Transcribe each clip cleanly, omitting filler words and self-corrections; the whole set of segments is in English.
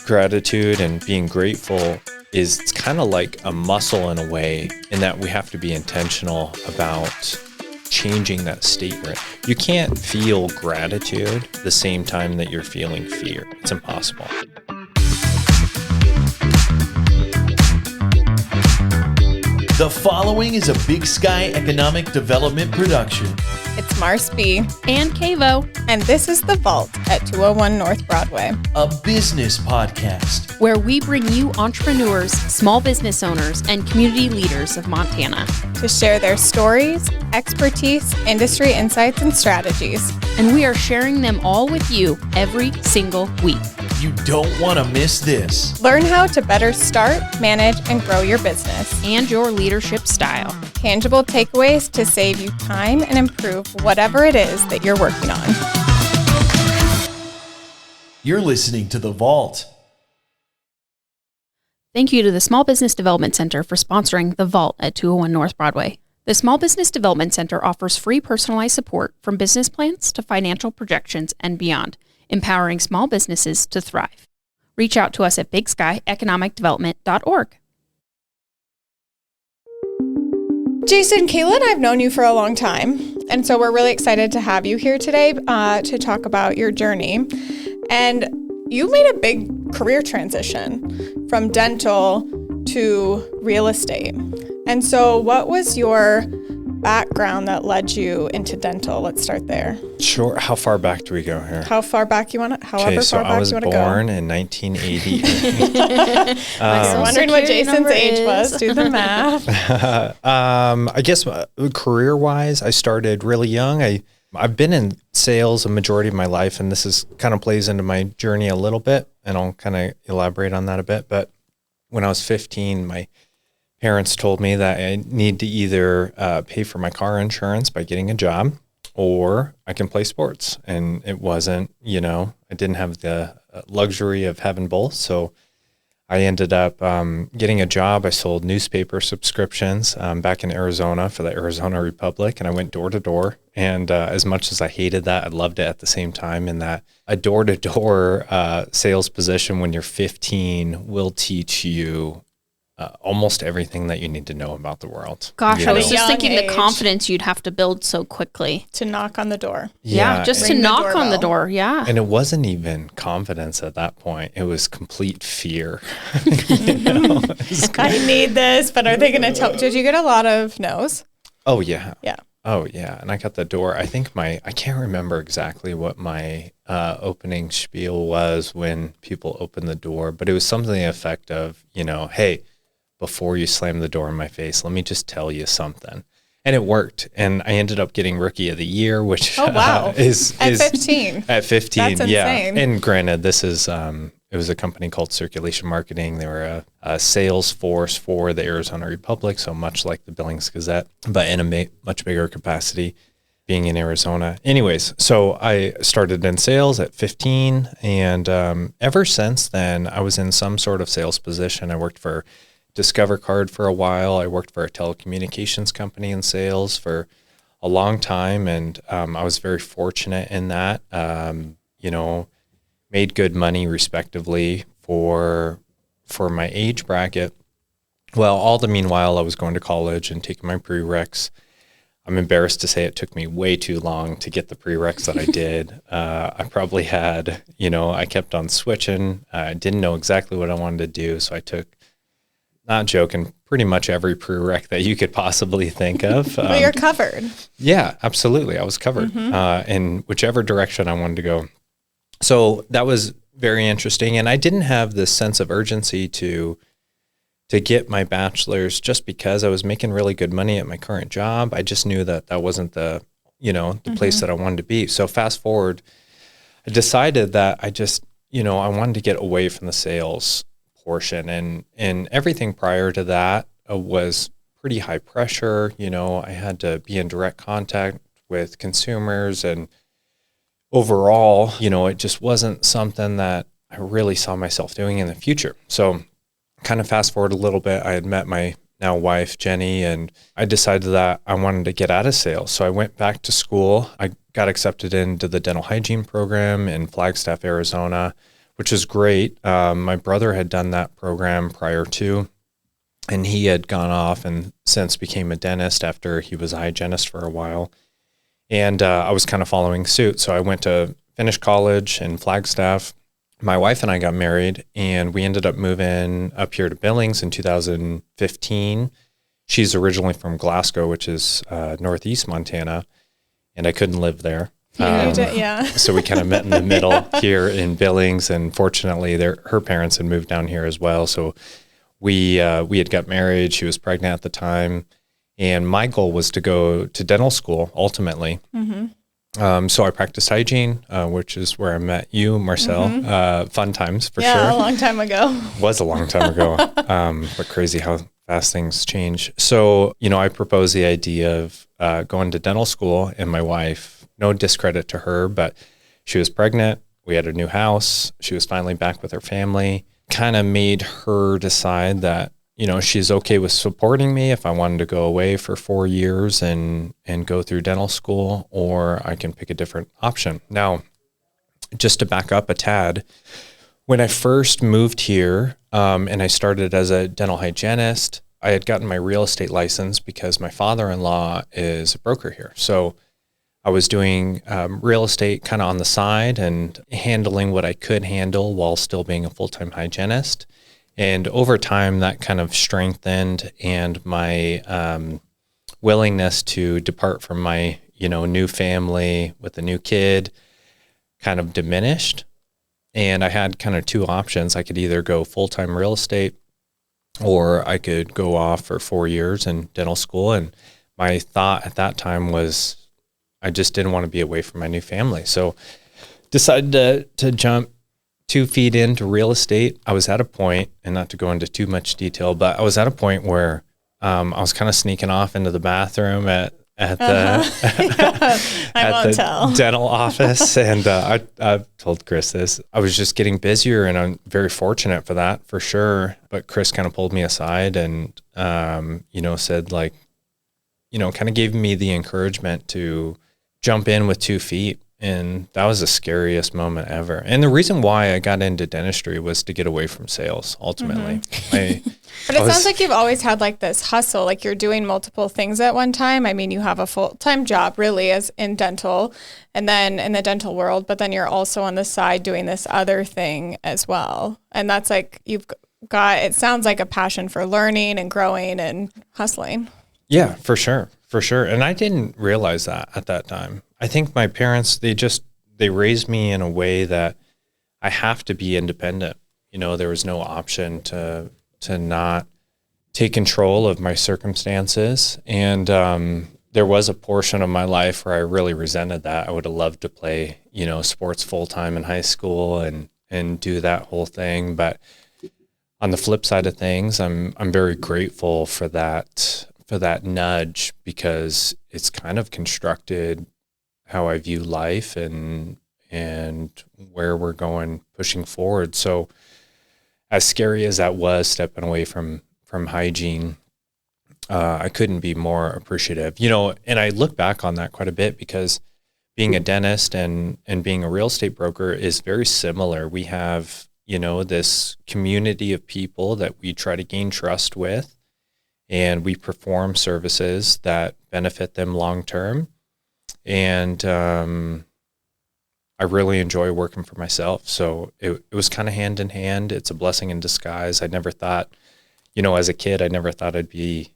gratitude and being grateful is it's kind of like a muscle in a way, in that we have to be intentional about changing that state you're in. You can't feel gratitude the same time that you're feeling fear. It's impossible. The following is a Big Sky Economic Development production. It's Mars B. And Kavo. And this is The Vault at 201 North Broadway. A business podcast. Where we bring you entrepreneurs, small business owners, and community leaders of Montana. To share their stories, expertise, industry insights, and strategies. And we are sharing them all with you every single week. You don't want to miss this. Learn how to better start, manage, and grow your business. And your leadership style. Tangible takeaways to save you time and improve whatever it is that you're working on. You're listening to The Vault. Thank you to the Small Business Development Center for sponsoring The Vault at 201 North Broadway. The Small Business Development Center offers free personalized support from business plans to financial projections and beyond, empowering small businesses to thrive. Reach out to us at bigsky.economicdevelopment.org. Jason, Kayla and I have known you for a long time, and so we're really excited to have you here today to talk about your journey. And you made a big career transition from dental to real estate. And so what was your background that led you into dental? Let's start there. Sure. How far back do we go here? How far back you want to, however so far back you want to go. I was born in 1980. I'm wondering what Jason's age was. Do the math. I guess career-wise, I started really young. I've been in sales a majority of my life, and this is kind of plays into my journey a little bit, and I'll kind of elaborate on that a bit. But when I was 15, my parents told me that I need to either pay for my car insurance by getting a job, or I can play sports. And it wasn't, I didn't have the luxury of having both. So I ended up getting a job. I sold newspaper subscriptions back in Arizona for the Arizona Republic, and I went door to door. And as much as I hated that, I loved it at the same time, in that a door-to-door sales position when you're 15 will teach you almost everything that you need to know about the world. Gosh, I was just thinking age. the confidence you'd have to build so quickly. To knock on the door. Yeah, just to knock on the door, yeah. And it wasn't even confidence at that point. It was complete fear. I need this, but are they going to tell? Did you get a lot of no's? Oh, yeah. Yeah. Oh, yeah. And I got the door. I think I can't remember exactly what my opening spiel was when people opened the door, but it was something to the effect of, hey, before you slam the door in my face, let me just tell you something. And it worked. And I ended up getting Rookie of the Year, which is at 15. At 15, That's yeah. insane. And granted, this is it was a company called Circulation Marketing. They were a sales force for the Arizona Republic, so much like the Billings Gazette, but in a much bigger capacity, being in Arizona. Anyways, so I started in sales at 15, and ever since then, I was in some sort of sales position. I worked for Discover Card for a while. I worked for a telecommunications company in sales for a long time, and I was very fortunate in that. Made good money respectively for my age bracket. Well, all the meanwhile, I was going to college and taking my prereqs. I'm embarrassed to say it took me way too long to get the prereqs that I did. I probably had, I kept on switching. I didn't know exactly what I wanted to do, so I took, not joking, pretty much every prereq that you could possibly think of. But you're covered. Yeah, absolutely. I was covered in whichever direction I wanted to go. So that was very interesting. And I didn't have this sense of urgency to get my bachelor's just because I was making really good money at my current job. I just knew that wasn't the place that I wanted to be. So fast forward, I decided that I just, I wanted to get away from the sales portion, and everything prior to that was pretty high pressure. I had to be in direct contact with consumers, and overall, it just wasn't something that I really saw myself doing in the future. So kind of fast forward a little bit, I had met my now wife, Jenny, and I decided that I wanted to get out of sales. So I went back to school. I got accepted into the dental hygiene program in Flagstaff, Arizona, which is great. My brother had done that program prior to, and he had gone off and since became a dentist after he was a hygienist for a while. And I was kind of following suit. So I went to finish college in Flagstaff. My wife and I got married, and we ended up moving up here to Billings in 2015. She's originally from Glasgow, which is northeast Montana, and I couldn't live there. So we kind of met in the middle here in Billings, and fortunately her parents had moved down here as well. So we had got married. She was pregnant at the time, and my goal was to go to dental school ultimately. So I practiced hygiene, which is where I met you, Marcel. Fun times for sure. Yeah, a long time ago. Was a long time ago, but crazy how fast things change. So, I proposed the idea of going to dental school, and my wife, no discredit to her, but she was pregnant. We had a new house. She was finally back with her family. Kind of made her decide that, she's okay with supporting me if I wanted to go away for 4 years and go through dental school, or I can pick a different option. Now, just to back up a tad, when I first moved here and I started as a dental hygienist, I had gotten my real estate license because my father-in-law is a broker here. So I was doing real estate kind of on the side and handling what I could handle while still being a full-time hygienist. And over time, that kind of strengthened, and my willingness to depart from my, new family with a new kid kind of diminished. And I had kind of two options. I could either go full-time real estate, or I could go off for 4 years in dental school. And my thought at that time was I just didn't want to be away from my new family. So decided to jump 2 feet into real estate. I was at a point, and not to go into too much detail, but I was at a point where I was kind of sneaking off into the bathroom at the dental office. And I told Chris this. I was just getting busier, and I'm very fortunate for that, for sure. But Chris kind of pulled me aside and, said kind of gave me the encouragement to jump in with 2 feet. And that was the scariest moment ever. And the reason why I got into dentistry was to get away from sales, ultimately. But it sounds like you've always had like this hustle, like you're doing multiple things at one time. I mean, you have a full-time job really as in dental and then in the dental world, but then you're also on the side doing this other thing as well. And that's like, you've got, it sounds like a passion for learning and growing and hustling. Yeah, for sure. For sure. And I didn't realize that at that time. I think my parents, they raised me in a way that I have to be independent. There was no option to not take control of my circumstances. And there was a portion of my life where I really resented that. I would have loved to play, sports full time in high school and do that whole thing. But on the flip side of things, I'm very grateful for that nudge, because it's kind of constructed how I view life and where we're going pushing forward. So as scary as that was, stepping away from hygiene, I couldn't be more appreciative, and I look back on that quite a bit, because being a dentist and being a real estate broker is very similar. We have, this community of people that we try to gain trust with, and we perform services that benefit them long-term. And I really enjoy working for myself. So it was kind of hand in hand. It's a blessing in disguise. I never thought, as a kid, I never thought I'd be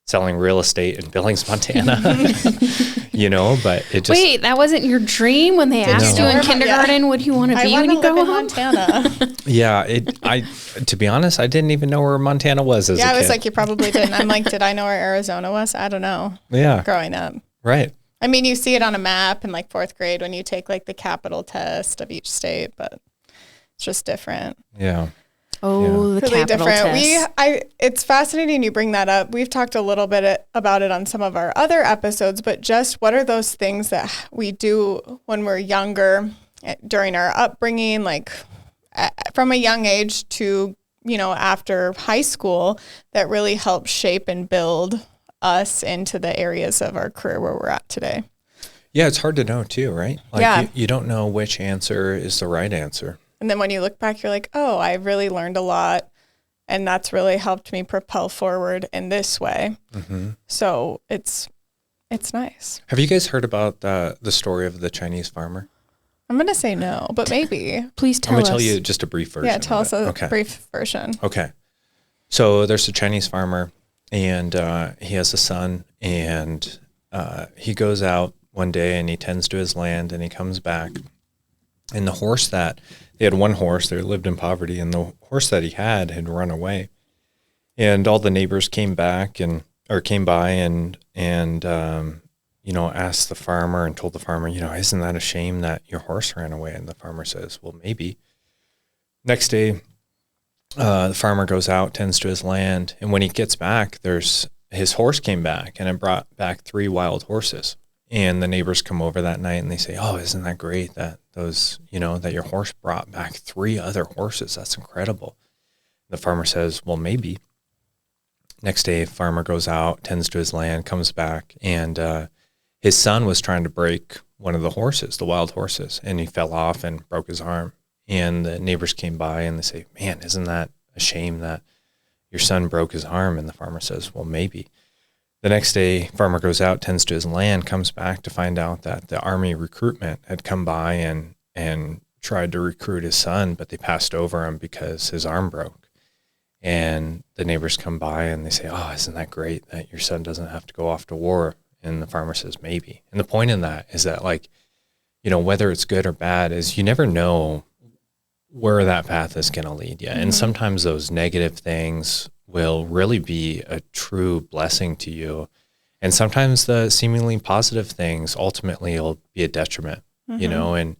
selling real estate in Billings, Montana, but it just... Wait, that wasn't your dream when they asked you in kindergarten, what do you want to be when you go home? Montana. Yeah, to be honest, I didn't even know where Montana was as a kid. Yeah, I was like, you probably didn't. I'm like, did I know where Arizona was? I don't know. Yeah. Growing up. Right. I mean, you see it on a map in like 4th grade when you take like the capital test of each state, but it's just different. Yeah. Oh, the really capital different. test. It's fascinating you bring that up. We've talked a little bit about it on some of our other episodes, but just what are those things that we do when we're younger, during our upbringing, like from a young age to, after high school, that really help shape and build us into the areas of our career where we're at today? Yeah, it's hard to know too, right? Like yeah. You don't know which answer is the right answer. And then when you look back, you're like, oh, I really learned a lot. And that's really helped me propel forward in this way. So it's nice. Have you guys heard about the story of the Chinese farmer? I'm going to say no, but maybe. Please tell us. I'm going to tell you just a brief version. Yeah, tell us a Okay. brief version. Okay. So there's a Chinese farmer, and he has a son, and he goes out one day and he tends to his land, and he comes back. And the horse they had one horse, they lived in poverty, and the horse that he had run away. And all the neighbors came by and asked the farmer and told the farmer, isn't that a shame that your horse ran away? And the farmer says, well, maybe. Next day, the farmer goes out, tends to his land, and when he gets back, his horse came back, and it brought back 3 wild horses. And the neighbors come over that night and they say, oh, isn't that great that that your horse brought back 3 other horses? That's incredible. The farmer says, well, maybe. Next day, farmer goes out, tends to his land, comes back, and his son was trying to break one of the horses, the wild horses, and he fell off and broke his arm. And the neighbors came by and they say, man, isn't that a shame that your son broke his arm? And the farmer says, well, maybe. The next day, farmer goes out, tends to his land, comes back to find out that the army recruitment had come by and tried to recruit his son, but they passed over him because his arm broke. And the neighbors come by and they say, oh, isn't that great that your son doesn't have to go off to war? And the farmer says, maybe. And the point in that is that, whether it's good or bad, is you never know where that path is going to lead you. And sometimes those negative things will really be a true blessing to you. And sometimes the seemingly positive things ultimately will be a detriment, and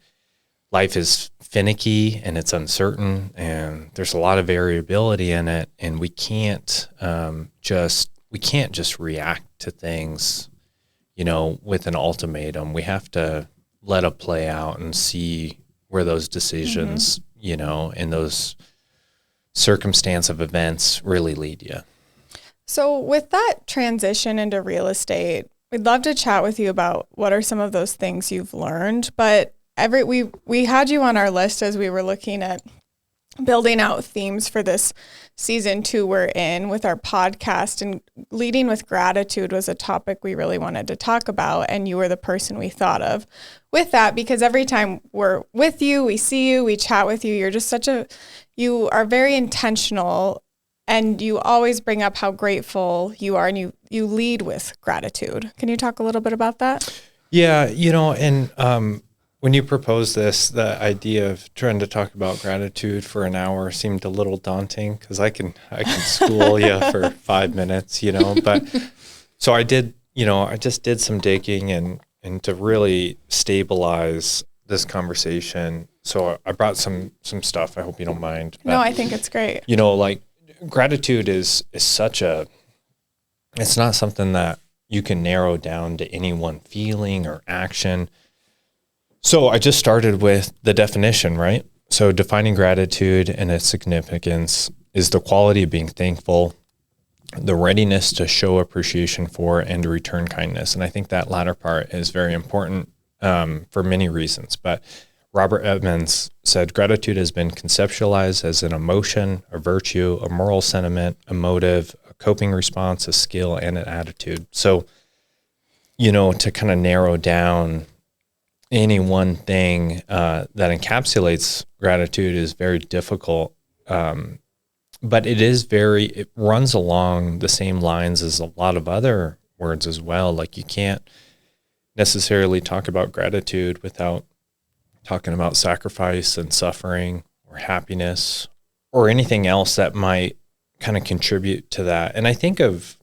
life is finicky and it's uncertain and there's a lot of variability in it. And we can't just react to things, with an ultimatum. We have to let it play out and see where those decisions, and those circumstance of events really lead you. So with that transition into real estate, we'd love to chat with you about what are some of those things you've learned. But we had you on our list as we were looking at building out themes for this season 2 we're in with our podcast, and leading with gratitude was a topic we really wanted to talk about, and you were the person we thought of with that, because every time we're with you, we see you, we chat with you, you're just you are very intentional, and you always bring up how grateful you are, and you lead with gratitude. Can you talk a little bit about that? Yeah, and when you proposed this, the idea of trying to talk about gratitude for an hour seemed a little daunting, because I can school you for 5 minutes, but so I did, I just did some digging and to really stabilize this conversation. So I brought some stuff. I hope you don't mind. But, no, I think it's great. Gratitude is it's not something that you can narrow down to any one feeling or action. So I just started with the definition, right? So defining gratitude and its significance is the quality of being thankful, the readiness to show appreciation for and to return kindness. And I think that latter part is very important for many reasons. But Robert Edmonds said, gratitude has been conceptualized as an emotion, a virtue, a moral sentiment, a motive, a coping response, a skill, and an attitude. So, to kind of narrow down any one thing that encapsulates gratitude is very difficult. But it runs along the same lines as a lot of other words as well. Like, you can't necessarily talk about gratitude without talking about sacrifice and suffering or happiness or anything else that might kind of contribute to that. And I think of,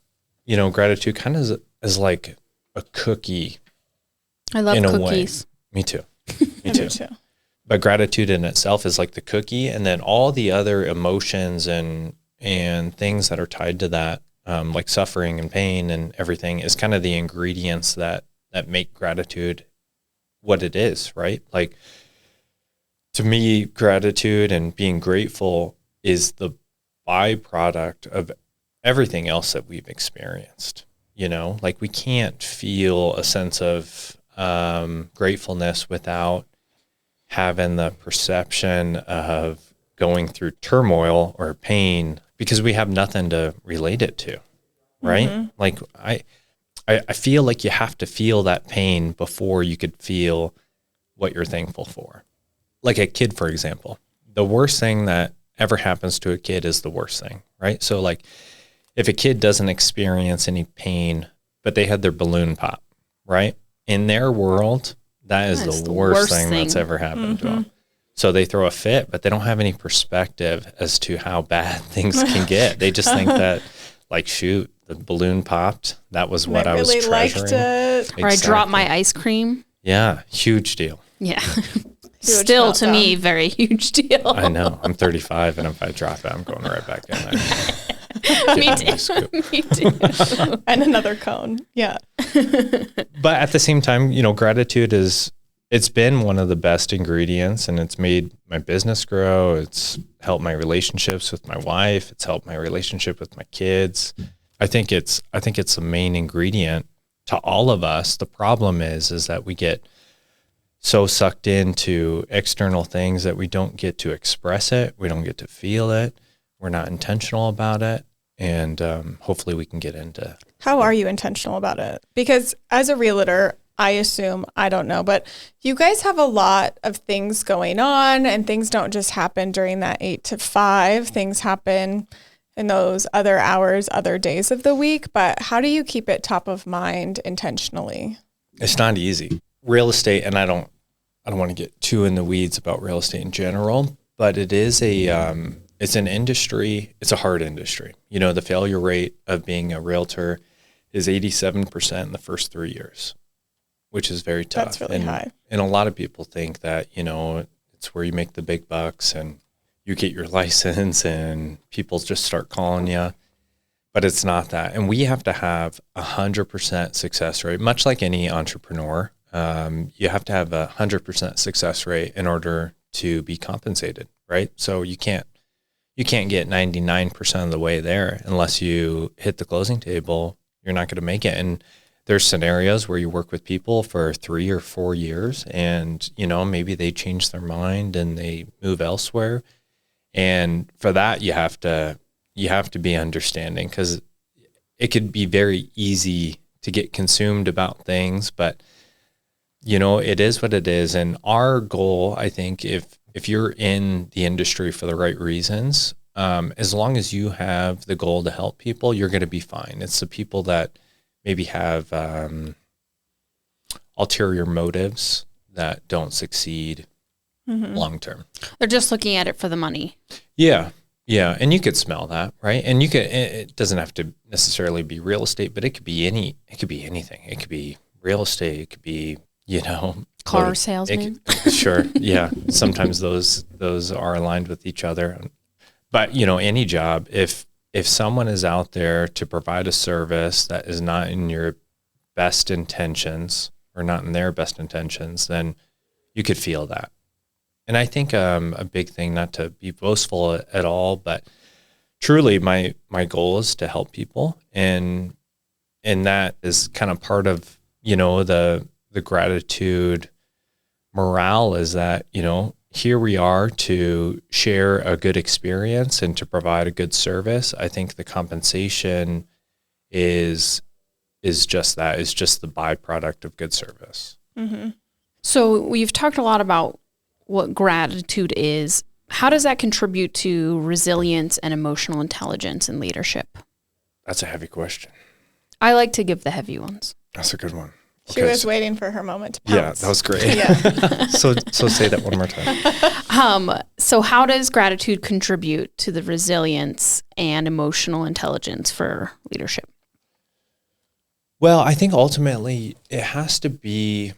gratitude kind of as like a cookie. I love cookies. Me too. Me too. But gratitude in itself is like the cookie, and then all the other emotions and things that are tied to that, like suffering and pain and everything, is kind of the ingredients that make gratitude what it is, right? Like, to me, gratitude and being grateful is the byproduct of everything else that we've experienced. Like, we can't feel a sense of gratefulness without having the perception of going through turmoil or pain because we have nothing to relate it to, right? Like I feel like you have to feel that pain before you could feel what you're thankful for. Like a kid, for example, the worst thing that ever happens to a kid is the worst thing, right? So like if a kid doesn't experience any pain, but they had their balloon pop, right? In their world, that is the worst thing that's ever happened to them. So they throw a fit, but they don't have any perspective as to how bad things can get. They just think that, like, shoot, the balloon popped. That was what I was treasuring. Liked it. Or I dropped my ice cream. Yeah, huge deal. Yeah. Still, to me, very huge deal. I know. I'm 35, and if I drop it, I'm going right back in there. Me too. Me too. And another cone. Yeah. But at the same time, gratitude it's been one of the best ingredients, and it's made my business grow. It's helped my relationships with my wife. It's helped my relationship with my kids. I think it's a main ingredient to all of us. The problem is that we get so sucked into external things that we don't get to express it. We don't get to feel it. We're not intentional about it. And hopefully we can get into. How are you intentional about it? Because as a realtor, I assume, I don't know, but you guys have a lot of things going on, and things don't just happen during that 8 to 5. Things happen in those other hours, other days of the week. But how do you keep it top of mind intentionally? It's not easy. Real estate, and I don't want to get too in the weeds about real estate in general, but it is it's an industry. It's a hard industry. The failure rate of being a realtor is 87% in the first 3 years, which is very tough. That's really high. And a lot of people think that, it's where you make the big bucks and you get your license and people just start calling you. But it's not that. And we have to have 100% success rate, much like any entrepreneur. You have to have 100% success rate in order to be compensated, right? So you can't get 99% of the way there unless you hit the closing table. You're not going to make it. And there's scenarios where you work with people for 3 or 4 years and, maybe they change their mind and they move elsewhere. And for that, you have to be understanding, because it could be very easy to get consumed about things, but it is what it is. And our goal, I think, if you're in the industry for the right reasons, as long as you have the goal to help people, you're going to be fine. It's the people that maybe have ulterior motives that don't succeed long term. They're just looking at it for the money. Yeah. And you could smell that, right? And it doesn't have to necessarily be real estate, but it could be anything. It could be real estate. It could be, car salesman. Sure. Yeah. Sometimes those are aligned with each other. But, any job, if someone is out there to provide a service that is not in your best intentions or not in their best intentions, then you could feel that. And I think a big thing, not to be boastful at all, but truly my goal is to help people. And that is kind of part of, the gratitude morale is that, here we are to share a good experience and to provide a good service. I think the compensation is just that. It's just the byproduct of good service. Mm-hmm. So we've talked a lot about what gratitude is. How does that contribute to resilience and emotional intelligence in leadership? That's a heavy question. I like to give the heavy ones. That's a good one. She was waiting for her moment to pounce. Yeah, that was great. Yeah. So say that one more time. So how does gratitude contribute to the resilience and emotional intelligence for leadership? Well, I think ultimately it has to be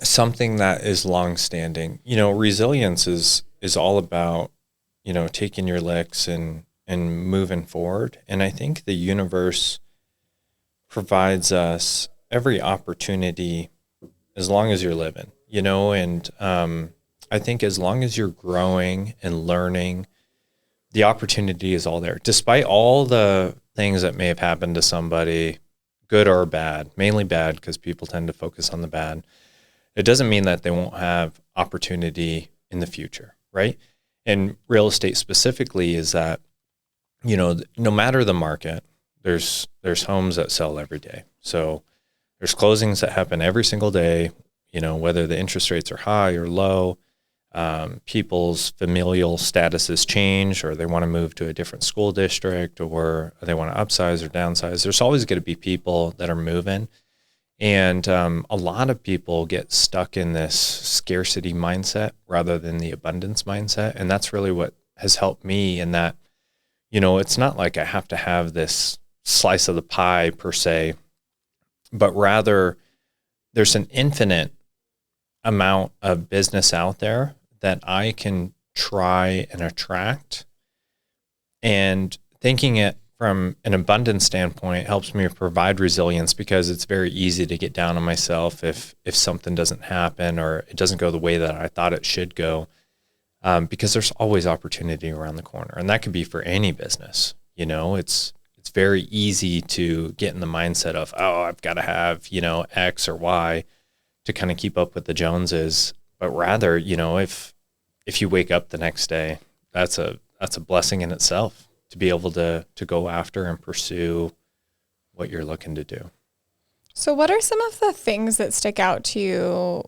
something that is longstanding. Resilience is all about, taking your licks and moving forward. And I think the universe provides us every opportunity as long as you're living, and I think as long as you're growing and learning, the opportunity is all there. Despite all the things that may have happened to somebody, good or bad, mainly bad because people tend to focus on the bad, it doesn't mean that they won't have opportunity in the future, right? And real estate specifically is that, no matter the market, there's homes that sell every day. So there's closings that happen every single day, whether the interest rates are high or low, people's familial statuses change, or they want to move to a different school district, or they want to upsize or downsize. There's always going to be people that are moving. And a lot of people get stuck in this scarcity mindset rather than the abundance mindset. And that's really what has helped me in that, it's not like I have to have this slice of the pie per se, but rather there's an infinite amount of business out there that I can try and attract. And thinking it from an abundance standpoint helps me provide resilience, because it's very easy to get down on myself if something doesn't happen or it doesn't go the way that I thought it should go, because there's always opportunity around the corner. And that could be for any business. It's very easy to get in the mindset of, I've got to have, X or Y to kind of keep up with the Joneses. But rather, if you wake up the next day, that's a blessing in itself, to be able to go after and pursue what you're looking to do. So what are some of the things that stick out to you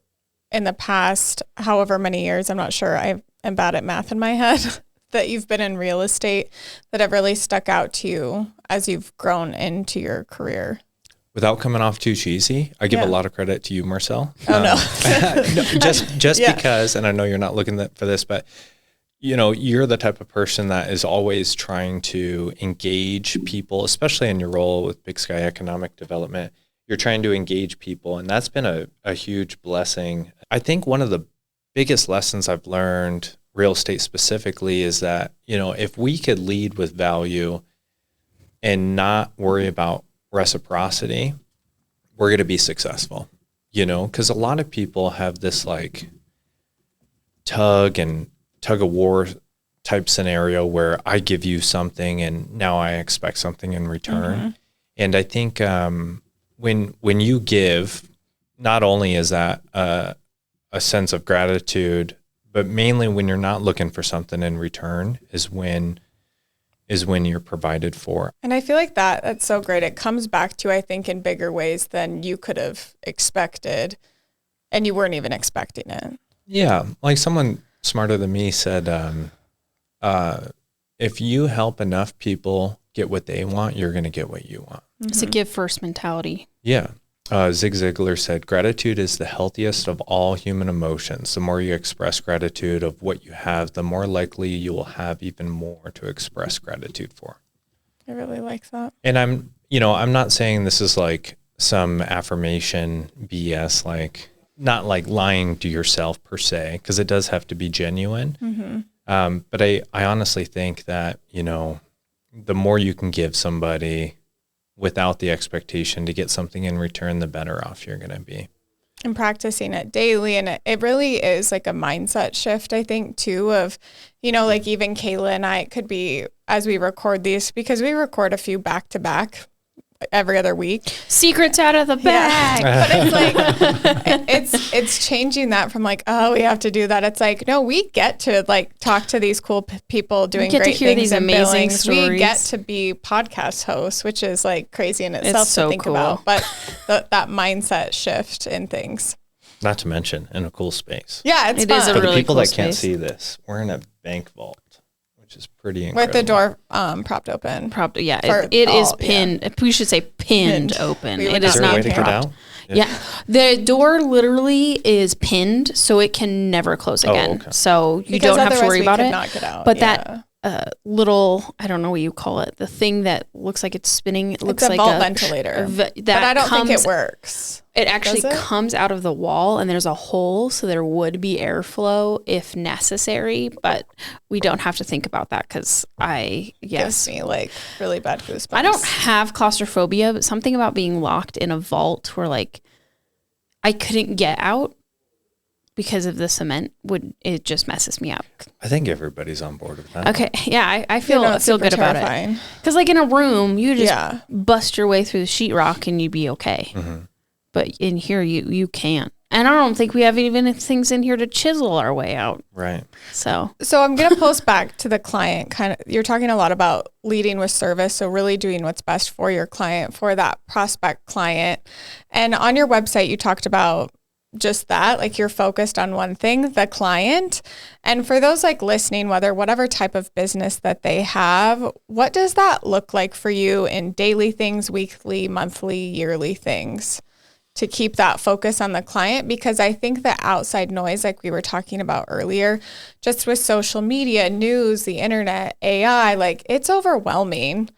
in the past, however many years, I'm not sure, I am bad at math in my head, that you've been in real estate that have really stuck out to you as you've grown into your career? Without coming off too cheesy, I give a lot of credit to you, Marcel. Oh, no. just because, and I know you're not looking for this, but you're the type of person that is always trying to engage people, especially in your role with Big Sky Economic Development. You're trying to engage people, and that's been a huge blessing. I think one of the biggest lessons I've learned, real estate specifically, is that, if we could lead with value and not worry about reciprocity, we're going to be successful, because a lot of people have this like tug of war type scenario where I give you something and now I expect something in return. Mm-hmm. And I think when you give, not only is that a sense of gratitude, but mainly when you're not looking for something in return is when you're provided for. And I feel like that's so great. It comes back to, I think, in bigger ways than you could have expected, and you weren't even expecting it. Yeah. Like someone smarter than me said, if you help enough people get what they want, you're going to get what you want. Mm-hmm. It's a give first mentality. Yeah. Zig Ziglar said, gratitude is the healthiest of all human emotions. The more you express gratitude of what you have, the more likely you will have even more to express gratitude for. I really like that. And I'm not saying this is like some affirmation BS, like not like lying to yourself per se, because it does have to be genuine. Mm-hmm. But I honestly think that, the more you can give somebody without the expectation to get something in return, the better off you're going to be. And practicing it daily. And it really is like a mindset shift, I think, too, of, like even Kayla and I, it could be as we record these, because we record a few back to back every other week. Secrets out of the bag. Yeah. But it's like, it's changing that from like, we have to do that. It's like, no, we get to like talk to these cool people doing great things. We get to hear these amazing Billings. Stories. We get to be podcast hosts, which is like crazy in itself to think about. But that mindset shift in things. Not to mention in a cool space. Yeah, it is a For really the people cool that can't space. see this, we're in a bank vault, which is pretty incredible. With the door propped open. Yeah, it is pinned. Yeah. We should say pinned open. It is not propped. To get out? Yeah. The door literally is pinned, so it can never close again. Okay. So you Because don't have to worry about it. Not get out. But that little, I don't know what you call it, the thing that looks like it's spinning. It looks like vault ventilator. But I don't think it works. It actually comes out of the wall, and there's a hole, so there would be airflow if necessary, but we don't have to think about that because gives me like really bad goosebumps. I don't have claustrophobia, but something about being locked in a vault where like I couldn't get out because of the cement it just messes me up. I think everybody's on board with that. Okay, yeah, I feel good about it. Because like in a room, you just bust your way through the sheetrock and you'd be okay. Mm-hmm. But in here, you can't. And I don't think we have even things in here to chisel our way out. Right. So I'm going to post back to the client you're talking a lot about leading with service. So really doing what's best for your client, for that prospect client. And on your website, you talked about just that, like you're focused on one thing, the client. And for those like listening, whatever type of business that they have, what does that look like for you in daily things, weekly, monthly, yearly things to keep that focus on the client? Because I think the outside noise, like we were talking about earlier, just with social media, news, the internet, AI, like it's overwhelming.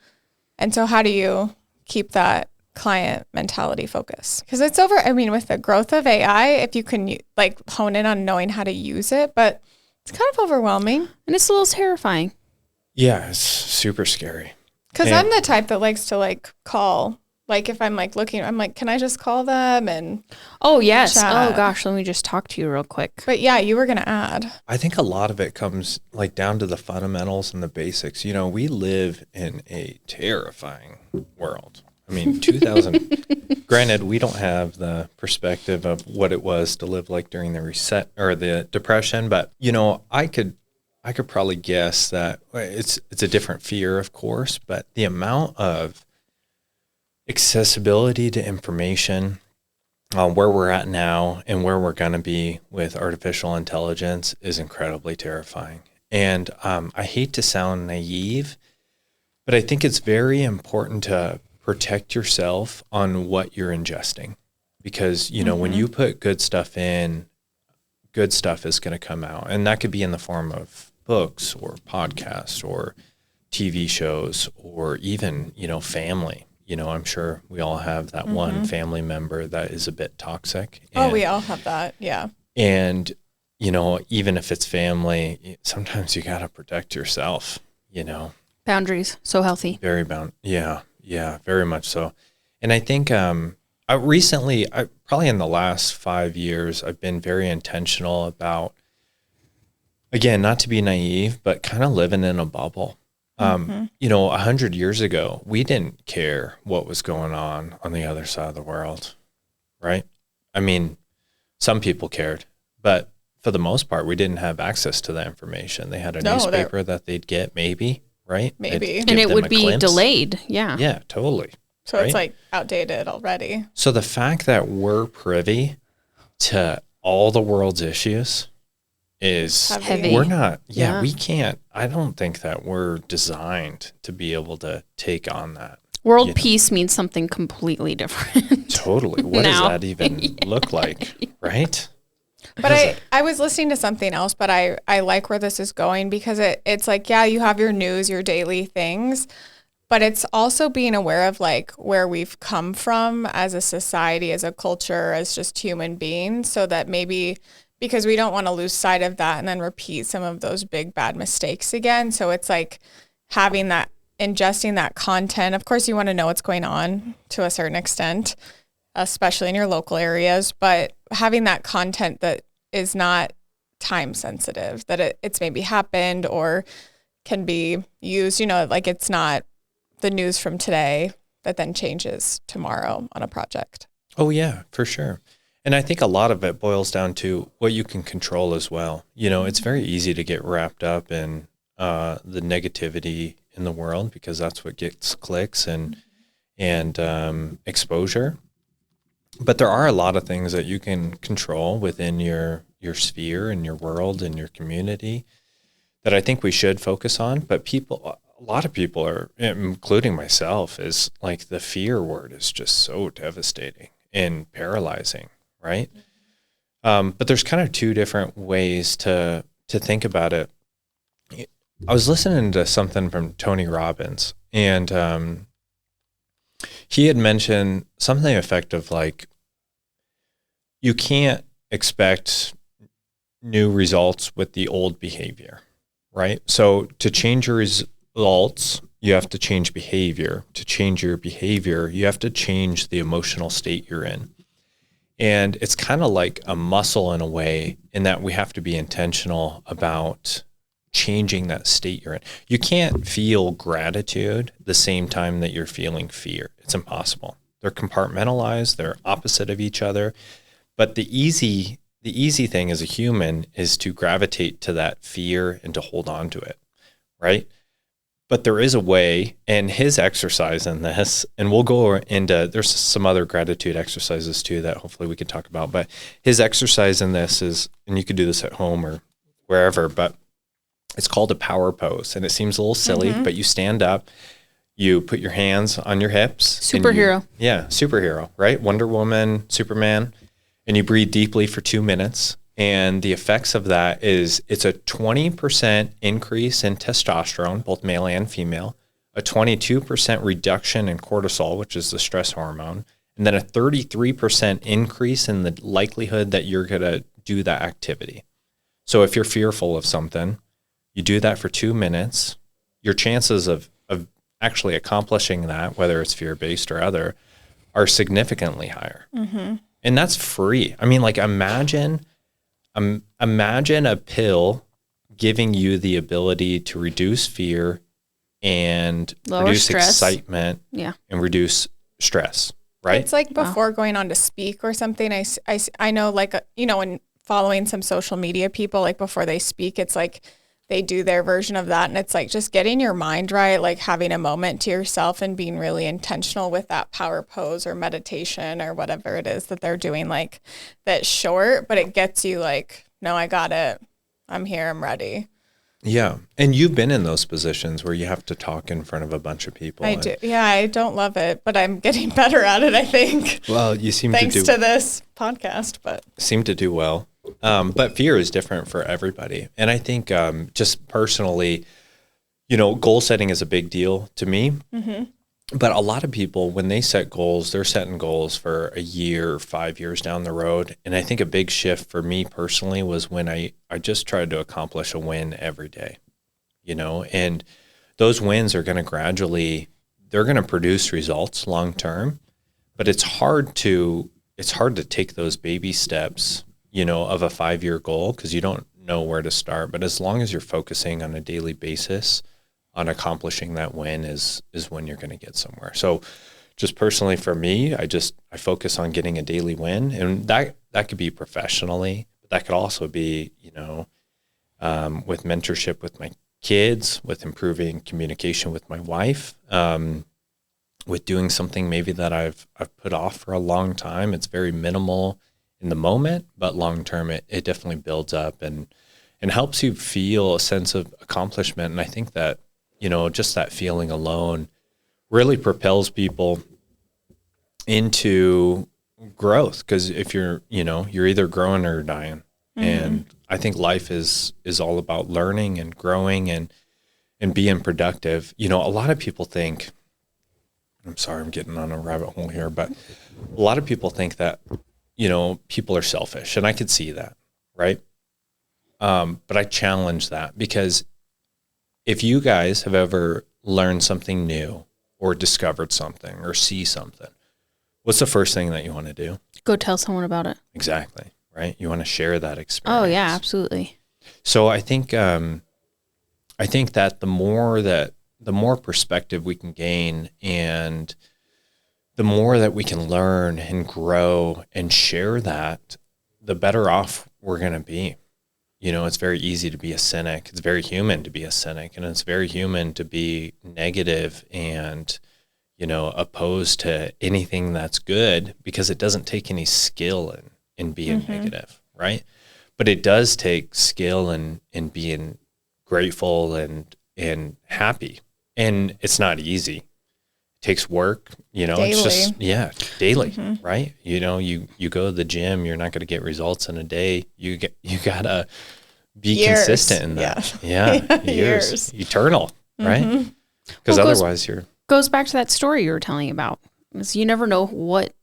And so how do you keep that client mentality focus? Because with the growth of AI, if you can like hone in on knowing how to use it, but it's kind of overwhelming. And it's a little terrifying. Yeah, it's super scary. Because I'm the type that likes to like call, like if I'm like looking, I'm like, can I just call them and oh yes, chat? Oh gosh, let me just talk to you real quick. But yeah, you were going to add. I think a lot of it comes like down to the fundamentals and the basics. You know, we live in a terrifying world. I mean, 2000, granted, we don't have the perspective of what it was to live like during the reset or the Depression, but you know, I could probably guess that it's a different fear, of course, but the amount of accessibility to information, where we're at now and where we're going to be with artificial intelligence is incredibly terrifying. And I hate to sound naive, but I think it's very important to protect yourself on what you're ingesting, because, you know, when you put good stuff in, good stuff is going to come out. And that could be in the form of books or podcasts or TV shows or even, you know, family. You know, I'm sure we all have that one family member that is a bit toxic. And, we all have that. Yeah. And, you know, even if it's family, sometimes you got to protect yourself, you know. Boundaries. So healthy. Very Yeah. Yeah, very much so. And I think recently, probably in the last 5 years, I've been very intentional about, again, not to be naive, but kind of living in a bubble. You know, 100 years ago, we didn't care what was going on the other side of the world, right? I mean, some people cared, but for the most part, we didn't have access to that information. They had a newspaper that they'd get, maybe. Right? Maybe. And it would be delayed. Yeah. Yeah, totally. So It's like outdated already. So the fact that we're privy to all the world's issues is heavy. We're not, we can't, I don't think that we're designed to be able to take on that. World peace means something completely different. Totally. What does that even look like? Right? But I was listening to something else, but I like where this is going, because it's like, yeah, you have your news, your daily things, but it's also being aware of like where we've come from as a society, as a culture, as just human beings, so that maybe, because we don't want to lose sight of that and then repeat some of those big bad mistakes again. So it's like having that, ingesting that content. Of course, you want to know what's going on to a certain extent, especially in your local areas, but having that content that is not time sensitive, that it's maybe happened or can be used, you know, like it's not the news from today that then changes tomorrow on a project. Oh yeah, for sure. And I think a lot of it boils down to what you can control as well. You know, it's very easy to get wrapped up in the negativity in the world, because that's what gets clicks and exposure. But there are a lot of things that you can control within your sphere and your world and your community that I think we should focus on. But a lot of people are, including myself, is like the fear word is just so devastating and paralyzing, right? But there's kind of two different ways to think about it. I was listening to something from Tony Robbins, and he had mentioned something effective like, you can't expect new results with the old behavior, right? So to change your results, you have to change behavior. To change your behavior, you have to change the emotional state you're in. And it's kind of like a muscle in a way, in that we have to be intentional about changing that state you're in. You can't feel gratitude the same time that you're feeling fear. It's impossible. They're compartmentalized. They're opposite of each other. But the easy thing as a human is to gravitate to that fear and to hold on to it, right? But there is a way, and his exercise in this, and we'll go into, there's some other gratitude exercises too that hopefully we can talk about, but his exercise in this is, and you could do this at home or wherever, but it's called a power pose. And it seems a little silly, but you stand up, you put your hands on your hips. Superhero. Superhero, right? Wonder Woman, Superman, and you breathe deeply for 2 minutes. And the effects of that is it's a 20% increase in testosterone, both male and female, a 22% reduction in cortisol, which is the stress hormone, and then a 33% increase in the likelihood that you're going to do that activity. So if you're fearful of something, you do that for 2 minutes, your chances of actually accomplishing that, whether it's fear-based or other, are significantly higher. And that's free. I mean, like imagine a pill giving you the ability to reduce fear and lower reduce stress. Excitement and reduce stress, right? It's like before going on to speak or something. I know, like, when following some social media people, like before they speak, it's like they do their version of that. And it's like just getting your mind right, like having a moment to yourself and being really intentional with that power pose or meditation or whatever it is that they're doing, like that's short, but it gets you like, no, I got it. I'm here. I'm ready. Yeah. And you've been in those positions where you have to talk in front of a bunch of people. I do. Yeah. I don't love it, but I'm getting better at it, I think. Well, you seem thanks to this podcast, but seem to do well. But fear is different for everybody. And I think just personally, goal setting is a big deal to me. But a lot of people, when they set goals, they're setting goals for a year, 5 years down the road. And I think a big shift for me personally was when I just tried to accomplish a win every day, and those wins are going to they're going to produce results long term, but it's hard to take those baby steps, of a 5-year goal, because you don't know where to start. But as long as you're focusing on a daily basis on accomplishing that win is when you're going to get somewhere. So just personally for me, I focus on getting a daily win, and that could be professionally, but that could also be, with mentorship with my kids, with improving communication with my wife, with doing something maybe that I've put off for a long time. It's very minimal in the moment, but long term it definitely builds up and helps you feel a sense of accomplishment. And I think that, just that feeling alone really propels people into growth. Because if you're either growing or dying. And I think life is all about learning and growing and being productive. A lot of people think, I'm sorry, I'm getting on a rabbit hole here, but a lot of people think that, people are selfish, and I could see that, right? But I challenge that, because if you guys have ever learned something new or discovered something or see something, what's the first thing that you want to do? Go tell someone about it. Exactly, right? You want to share that experience. Oh yeah, absolutely. So I think that the more perspective we can gain, and the more that we can learn and grow and share that, the better off we're going to be. It's very easy to be a cynic. It's very human to be a cynic, and it's very human to be negative and, opposed to anything that's good, because it doesn't take any skill in being negative, right? But it does take skill in being grateful and happy. And it's not easy. It takes work, daily. It's just, daily, right? You go to the gym, you're not going to get results in a day. You gotta be years. Consistent in that. Yeah. Years. Eternal, right? Because otherwise goes back to that story you were telling about. So you never know what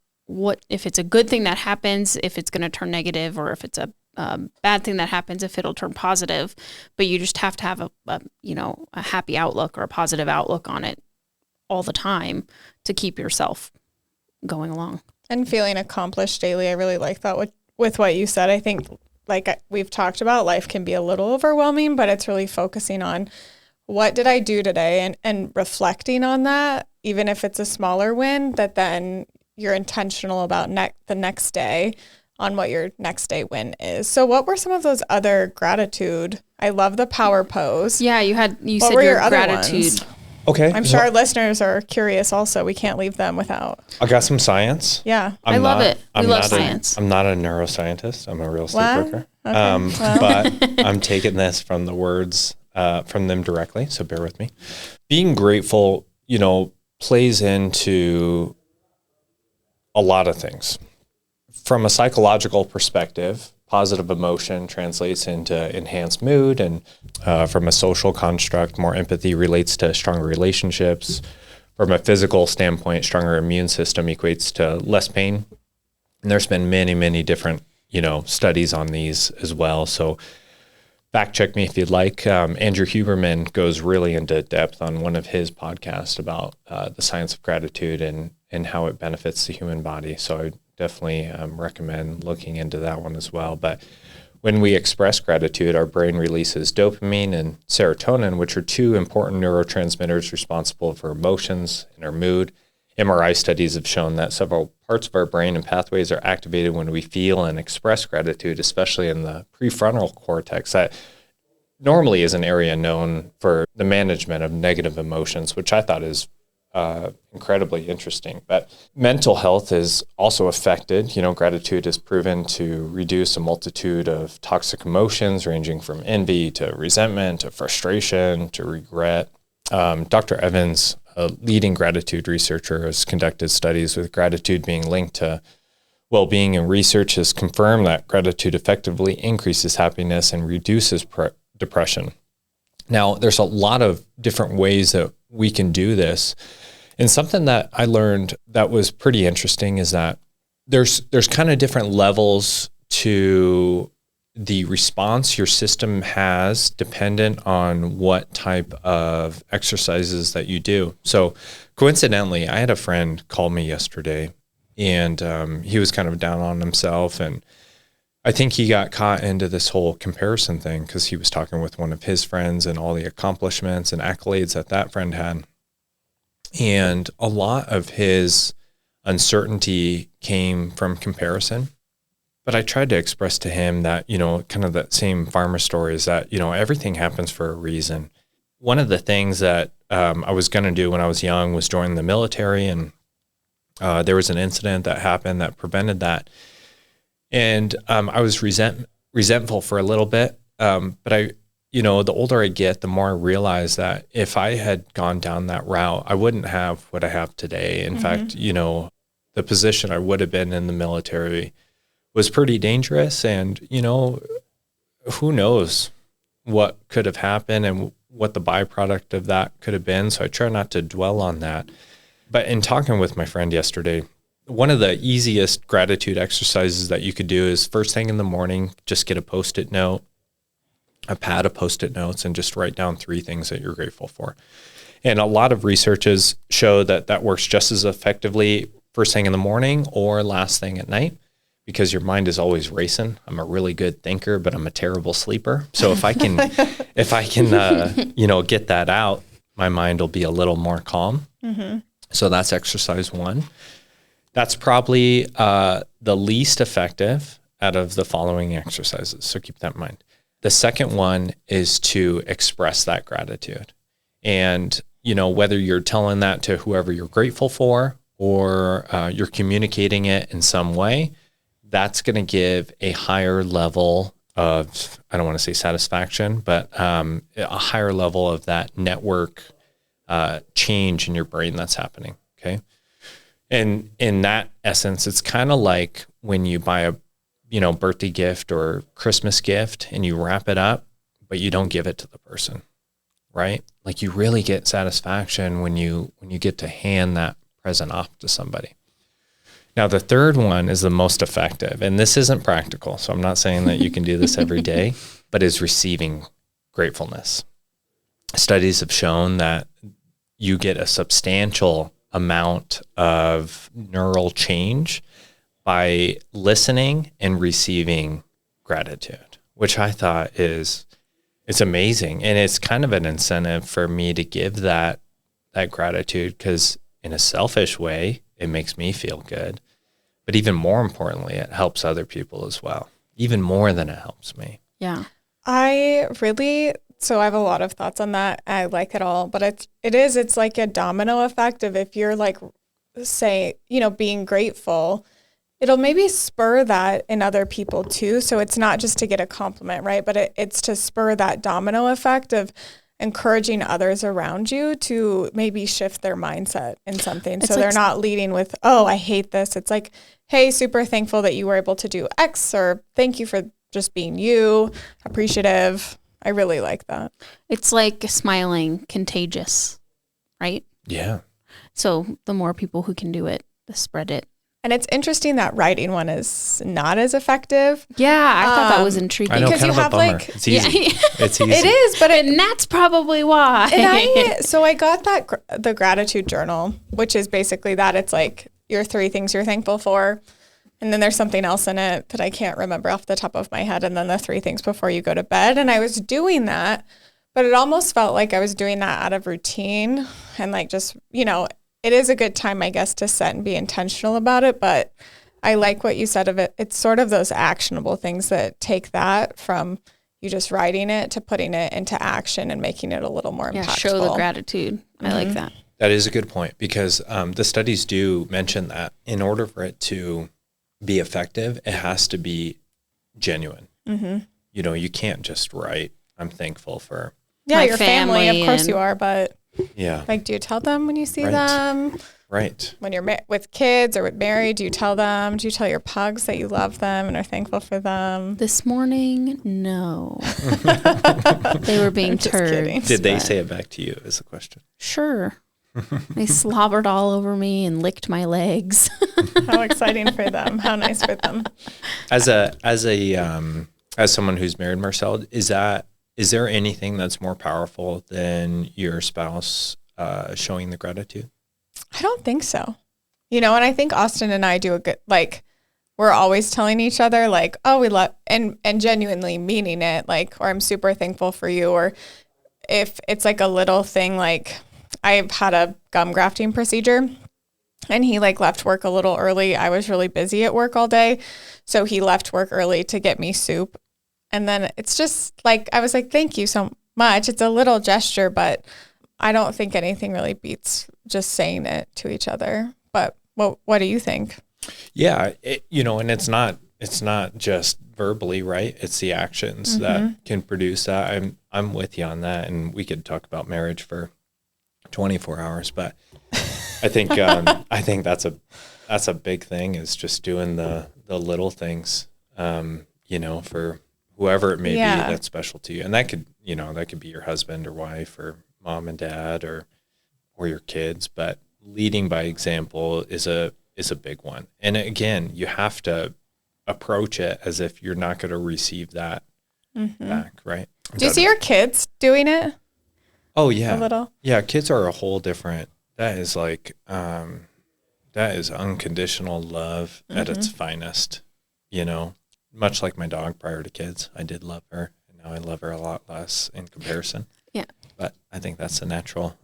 if it's a good thing that happens, if it's going to turn negative, or if it's a bad thing that happens, if it'll turn positive. But you just have to have a happy outlook or a positive outlook on it all the time to keep yourself going along. And feeling accomplished daily. I really like that with what you said. I think, like we've talked about, life can be a little overwhelming, but it's really focusing on what did I do today, and reflecting on that, even if it's a smaller win, that then you're intentional about the next day on what your next day win is. So what were some of those other gratitude? I love the power pose. Yeah, you What said were your your other gratitude. ones? Okay. I'm sure our listeners are curious also. We can't leave them without. I got some science. Yeah. I love it. We love science. I'm not a neuroscientist. I'm a real estate What? broker. Okay. But I'm taking this from the words from them directly. So bear with me. Being grateful, plays into a lot of things. From a psychological perspective, positive emotion translates into enhanced mood, and from a social construct, more empathy relates to stronger relationships. From a physical standpoint, stronger immune system equates to less pain. And there's been many, many different, studies on these as well. So fact check me if you'd like. Andrew Huberman goes really into depth on one of his podcasts about the science of gratitude and how it benefits the human body. So I definitely recommend looking into that one as well. But when we express gratitude, our brain releases dopamine and serotonin, which are two important neurotransmitters responsible for emotions and our mood. MRI studies have shown that several parts of our brain and pathways are activated when we feel and express gratitude, especially in the prefrontal cortex. That normally is an area known for the management of negative emotions, which I thought is incredibly interesting. But mental health is also affected. Gratitude is proven to reduce a multitude of toxic emotions, ranging from envy to resentment to frustration to regret. Dr. Evans, a leading gratitude researcher, has conducted studies with gratitude being linked to well-being, and research has confirmed that gratitude effectively increases happiness and reduces depression. Now, there's a lot of different ways that we can do this. And something that I learned that was pretty interesting is that there's kind of different levels to the response your system has dependent on what type of exercises that you do. So coincidentally, I had a friend call me yesterday, and he was kind of down on himself, and I think he got caught into this whole comparison thing because he was talking with one of his friends and all the accomplishments and accolades that friend had. And a lot of his uncertainty came from comparison. But I tried to express to him that, kind of that same farmer story is that, everything happens for a reason. One of the things that I was going to do when I was young was join the military, and there was an incident that happened that prevented that. And I was resentful for a little bit, but the older I get, the more I realize that if I had gone down that route, I wouldn't have what I have today. In fact, the position I would have been in the military was pretty dangerous, and, who knows what could have happened and what the byproduct of that could have been. So I try not to dwell on that. But in talking with my friend yesterday, one of the easiest gratitude exercises that you could do is first thing in the morning, just get a Post-it note, a pad of Post-it notes, and just write down 3 things that you're grateful for. And a lot of researches show that works just as effectively first thing in the morning or last thing at night, because your mind is always racing. I'm a really good thinker, but I'm a terrible sleeper. So if I can get that out, my mind will be a little more calm. Mm-hmm. So that's exercise 1. That's probably the least effective out of the following exercises. So keep that in mind. The second one is to express that gratitude. And, whether you're telling that to whoever you're grateful for or you're communicating it in some way, that's going to give a higher level of, I don't want to say satisfaction, but a higher level of that network change in your brain that's happening. Okay. And in that essence, it's kind of like when you buy a, birthday gift or Christmas gift and you wrap it up, but you don't give it to the person, right? Like you really get satisfaction when you get to hand that present off to somebody. Now, the third one is the most effective, and this isn't practical, so I'm not saying that you can do this every day, but is receiving gratefulness. Studies have shown that you get a substantial amount of neural change by listening and receiving gratitude, which I thought it's amazing. And it's kind of an incentive for me to give that gratitude, because in a selfish way, it makes me feel good. But even more importantly, it helps other people as well, even more than it helps me. Yeah. So I have a lot of thoughts on that. I like it all, but it's like a domino effect of if you're like, say, being grateful, it'll maybe spur that in other people too. So it's not just to get a compliment, right? But it's to spur that domino effect of encouraging others around you to maybe shift their mindset in something. So they're not leading with, oh, I hate this. It's like, hey, super thankful that you were able to do X, or thank you for just being you, appreciative. I really like that. It's like smiling contagious, right? Yeah. So the more people who can do it, the spread it. And it's interesting that writing one is not as effective. Yeah, I thought that was intriguing. I know, Because kind you of have a bummer. like, It's easy. Yeah. It's easy. it is, but And that's probably why. so I got the gratitude journal, which is basically that. It's like your 3 things you're thankful for. And then there's something else in it that I can't remember off the top of my head. And then the 3 things before you go to bed. And I was doing that, but it almost felt like I was doing that out of routine and like just, it is a good time, I guess, to set and be intentional about it. But I like what you said of it. It's sort of those actionable things that take that from you just writing it to putting it into action and making it a little more impactful. Show the gratitude. I like that. That is a good point, because the studies do mention that in order for it to be effective, it has to be genuine. Mm-hmm. You can't just write, I'm thankful for my your family. Of course and- you are, but yeah, like, do you tell them when you see Right. them? right. When you're with kids or with married, do you tell them? Do you tell your pugs that you love them and are thankful for them? This morning, no. They were being Just kidding. turds. Did they but- say it back to you? Is the question. Sure. They slobbered all over me and licked my legs. How exciting for them! How nice for them. As someone who's married, Marcel, is there anything that's more powerful than your spouse showing the gratitude? I don't think so. And I think Austin and I do a good, like, we're always telling each other, like, oh, we love, and genuinely meaning it, like, or I'm super thankful for you. Or if it's like a little thing, like I've had a gum grafting procedure and he like left work a little early. I was really busy at work all day. So he left work early to get me soup. And then it's just like, I was like, thank you so much. It's a little gesture, but I don't think anything really beats just saying it to each other. But what do you think? Yeah, and it's not just verbally, right? It's the actions that can produce that. I'm with you on that, and we could talk about marriage for 24 hours, but I think that's a big thing, is just doing the little things, for whoever it may be that's special to you, and that could be your husband or wife or mom and dad or your kids, but leading by example is a big one. And again, you have to approach it as if you're not going to receive that back, right? Do you see your kids doing it? Oh yeah. A little? Yeah. Kids are a whole different, that is like, that is unconditional love at its finest, much like my dog prior to kids. I did love her, and now I love her a lot less in comparison. Yeah. But I think that's the natural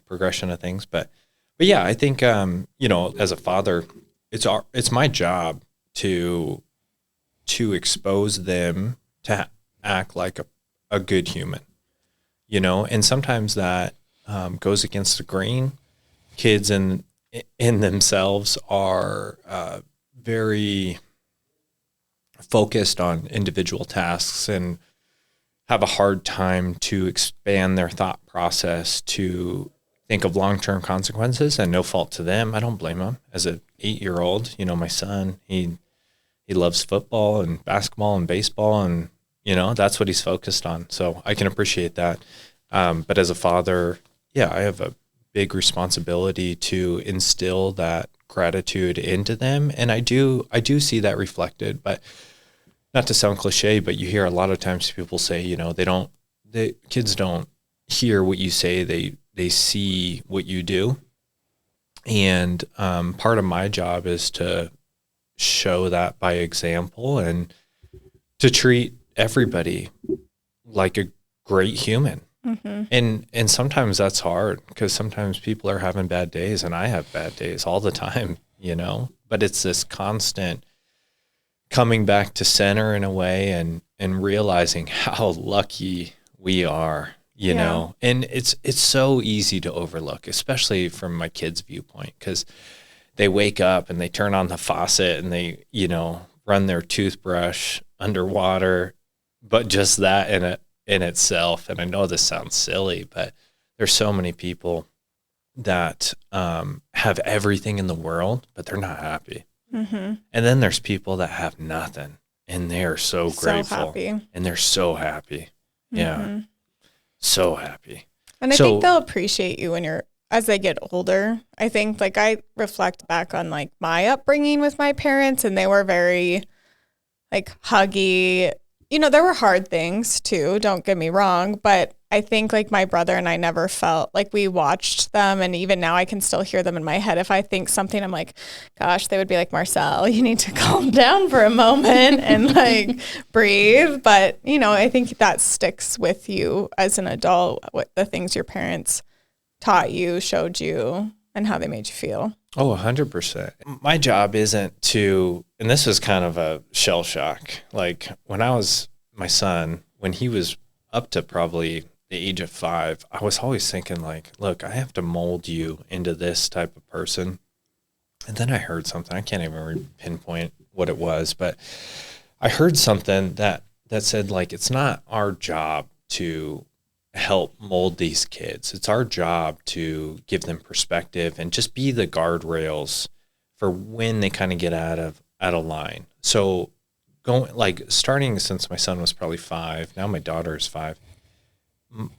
progression of things. But yeah, I think, as a father, it's my job to expose them to act like a good human, and sometimes that goes against the grain. Kids in themselves are very focused on individual tasks and have a hard time to expand their thought process to think of long-term consequences, and no fault to them. I don't blame them. As an 8-year-old, my son, he loves football and basketball and baseball, and that's what he's focused on. So I can appreciate that. But as a father, yeah, I have a big responsibility to instill that gratitude into them, and I do see that reflected. But not to sound cliche, but you hear a lot of times people say, kids don't hear what you say, they see what you do. And part of my job is to show that by example and to treat everybody like a great human. And sometimes that's hard, because sometimes people are having bad days, and I have bad days all the time, but it's this constant coming back to center in a way and realizing how lucky we are, and it's so easy to overlook, especially from my kids' viewpoint, because they wake up and they turn on the faucet and they, run their toothbrush underwater, but just that in itself. And I know this sounds silly, but there's so many people that have everything in the world, but they're not happy. Mm-hmm. And then there's people that have nothing and they're so grateful and they're so happy. Mm-hmm. Yeah. So happy. And I think they'll appreciate you as they get older. I think I reflect back on my upbringing with my parents, and they were very huggy. There were hard things too, don't get me wrong, but I think my brother and I never felt we watched them, and even now I can still hear them in my head. If I think something, I'm like, gosh, they would be like, Marcel, you need to calm down for a moment and breathe. But, I think that sticks with you as an adult, what the things your parents taught you, showed you, and how they made you feel. Oh, 100%. My job isn't to, and this was kind of a shell shock. My son, when he was up to probably the age of 5, I was always thinking look, I have to mold you into this type of person. And then I heard something, I can't even pinpoint what it was, but I heard something that said it's not our job to help mold these kids. It's our job to give them perspective and just be the guardrails for when they kind of get out of line. So starting since my son was probably 5, now my daughter is 5,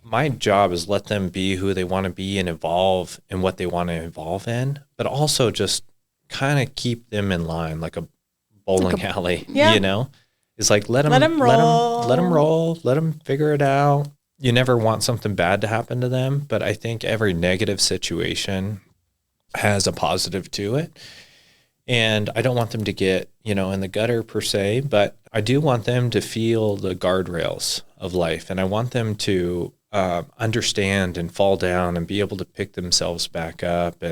my job is let them be who they want to be and evolve in what they want to evolve in, but also just kind of keep them in line like a bowling alley, It's let them roll, let them figure it out. You never want something bad to happen to them, but I think every negative situation has a positive to it. And I don't want them to get, in the gutter per se, but I do want them to feel the guardrails of life. And I want them to understand and fall down and be able to pick themselves back up.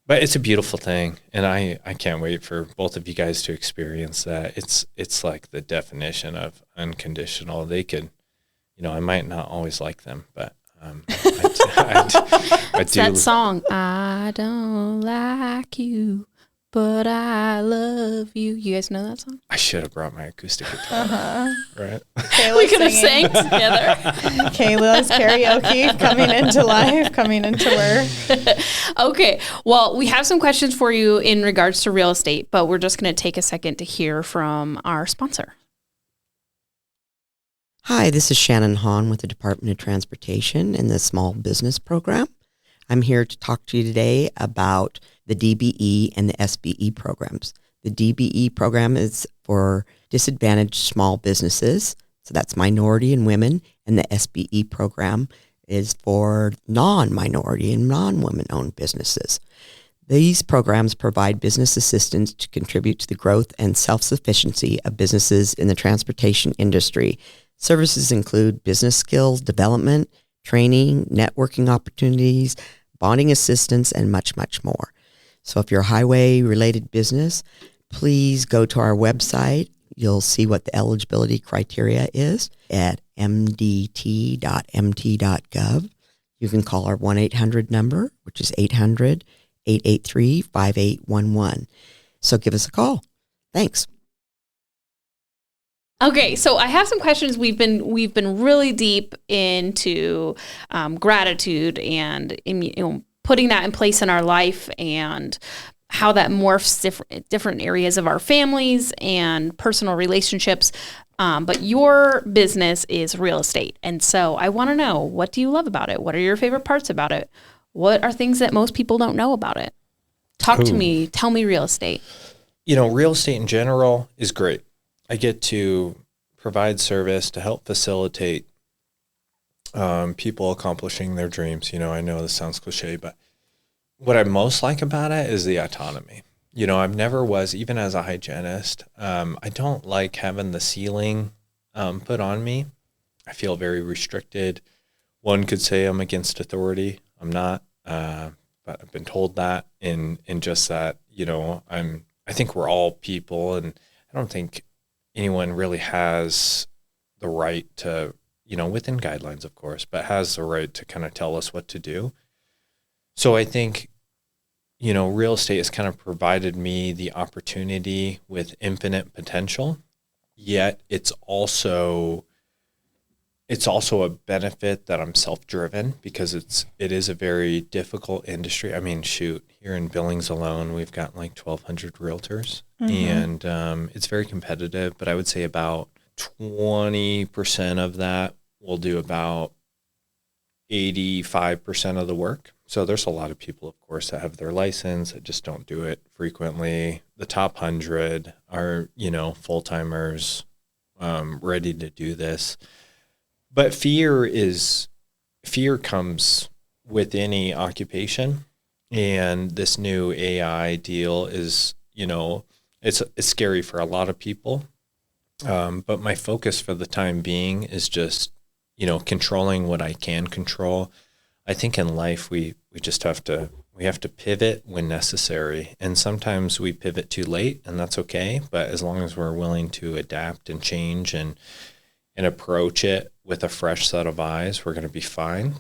But it's a beautiful thing. And I can't wait for both of you guys to experience that. It's like the definition of unconditional. They could, I might not always like them, but I do. That song, I don't like you, but I love you. You guys know that song? I should have brought my acoustic guitar. Right? We could have sang together. Kayla's karaoke coming into life, coming into work. Okay. Well, we have some questions for you in regards to real estate, but we're just going to take a second to hear from our sponsor. Hi, this is Shannon Hahn with the Department of Transportation and the Small Business Program. I'm here to talk to you today about the DBE and the SBE programs. The DBE program is for disadvantaged small businesses, so that's minority and women, and the SBE program is for non-minority and non-women-owned businesses. These programs provide business assistance to contribute to the growth and self-sufficiency of businesses in the transportation industry. Services include business skills development, training, networking opportunities, bonding assistance, and much, much more. So if you're a highway-related business, please go to our website. You'll see what the eligibility criteria is at mdt.mt.gov. You can call our 1-800 number, which is 800-883-5811. So give us a call. Thanks. Okay, so I have some questions. We've been really deep into gratitude and putting that in place in our life and how that morphs different areas of our families and personal relationships. But your business is real estate, and so I want to know, what do you love about it? What are your favorite parts about it? What are things that most people don't know about it? Talk to me. Tell me real estate. Real estate in general is great. I get to provide service to help facilitate people accomplishing their dreams. I know this sounds cliche, but what I most like about it is the autonomy. I've never was, even as a hygienist, I don't like having the ceiling put on me. I feel very restricted. One could say I'm against authority. I'm not, but I've been told that in just that, I think we're all people, and I don't think anyone really has the right to, within guidelines, of course, but has the right to kind of tell us what to do. So I think, real estate has kind of provided me the opportunity with infinite potential, yet it's also a benefit that I'm self-driven, because it is a very difficult industry. I mean, shoot, here in Billings alone, we've got like 1,200 realtors, and it's very competitive, but I would say about 20% of that will do about 85% of the work. So there's a lot of people, of course, that have their license that just don't do it frequently. The top 100 are, full-timers, ready to do this. But fear comes with any occupation. And this new AI deal is, it's scary for a lot of people. But my focus for the time being is just, controlling what I can control. I think in life we just have to pivot when necessary. And sometimes we pivot too late, and that's okay. But as long as we're willing to adapt and change and approach it with a fresh set of eyes, we're going to be fine.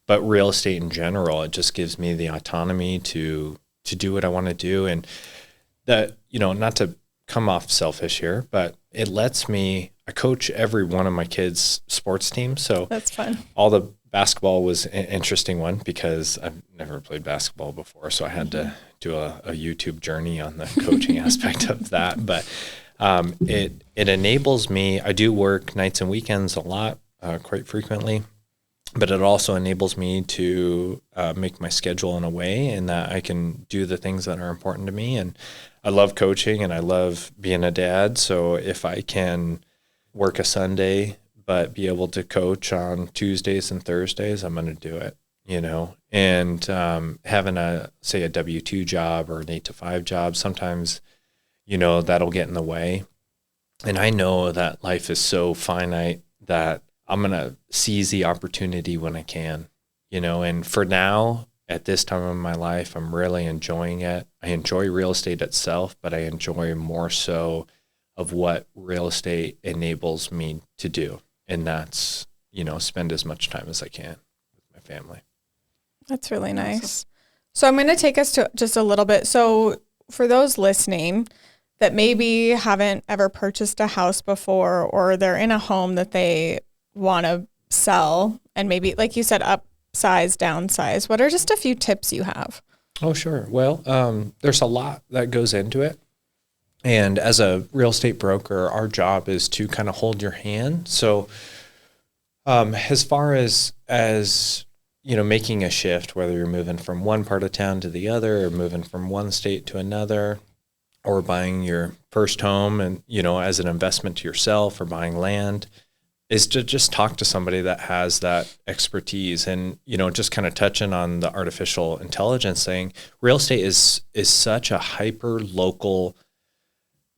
But real estate in general, it just gives me the autonomy to do what I want to do. And that, not to come off selfish here, but it lets me, I coach every one of my kids' sports teams. So that's fun. All the basketball was an interesting one because I've never played basketball before. So I had to do a YouTube journey on the coaching aspect of that. But it enables me, I do work nights and weekends a lot, quite frequently, but it also enables me to make my schedule in a way in that I can do the things that are important to me. And I love coaching and I love being a dad. So if I can work a Sunday, but be able to coach on Tuesdays and Thursdays, I'm going to do it, and having a W-2 job or an 8-to-5 job, sometimes, that'll get in the way. And I know that life is so finite that I'm going to seize the opportunity when I can, and for now, at this time of my life, I'm really enjoying it. I enjoy real estate itself, but I enjoy more so of what real estate enables me to do. And that's, spend as much time as I can with my family. That's really nice. So I'm going to take us to just a little bit. So for those listening that maybe haven't ever purchased a house before, or they're in a home that they want to sell and maybe, like you said, upsize, downsize, what are just a few tips you have? Oh, sure. Well, there's a lot that goes into it. And as a real estate broker, our job is to kind of hold your hand. So as far as making a shift, whether you're moving from one part of town to the other or moving from one state to another, or buying your first home and, as an investment to yourself, or buying land, is to just talk to somebody that has that expertise. And, just kind of touching on the artificial intelligence thing, real estate is such a hyper local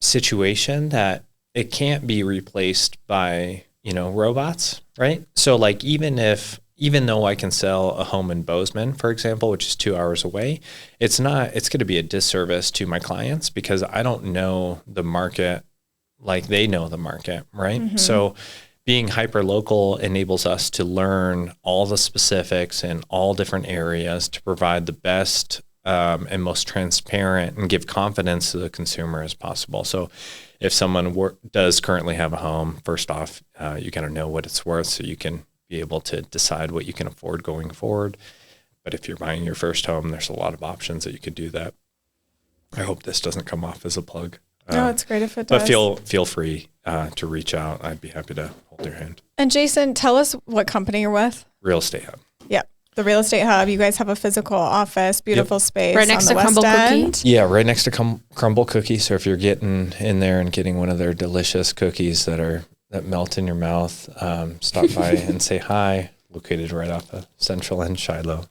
situation that it can't be replaced by, robots, right? So like, even though I can sell a home in Bozeman, for example, which is 2 hours away, it's going to be a disservice to my clients because I don't know the market like they know the market, right? Mm-hmm. So being hyper local enables us to learn all the specifics in all different areas to provide the best and most transparent and give confidence to the consumer as possible. So if someone does currently have a home, first off, you got to know what it's worth so you can be able to decide what you can afford going forward. But if you're buying your first home, there's a lot of options that you could do that. I hope this doesn't come off as a plug. No, it's great if it does. But feel free to reach out. I'd be happy to hold your hand. And Jason, tell us what company you're with. Real Estate Hub. Yep. The Real Estate Hub. You guys have a physical office, beautiful space. Right next to Crumble Cookie? Yeah, right next to Crumble Cookie. So if you're getting in there and getting one of their delicious cookies that melt in your mouth, stop by and say hi. Located right off of Central and Shiloh.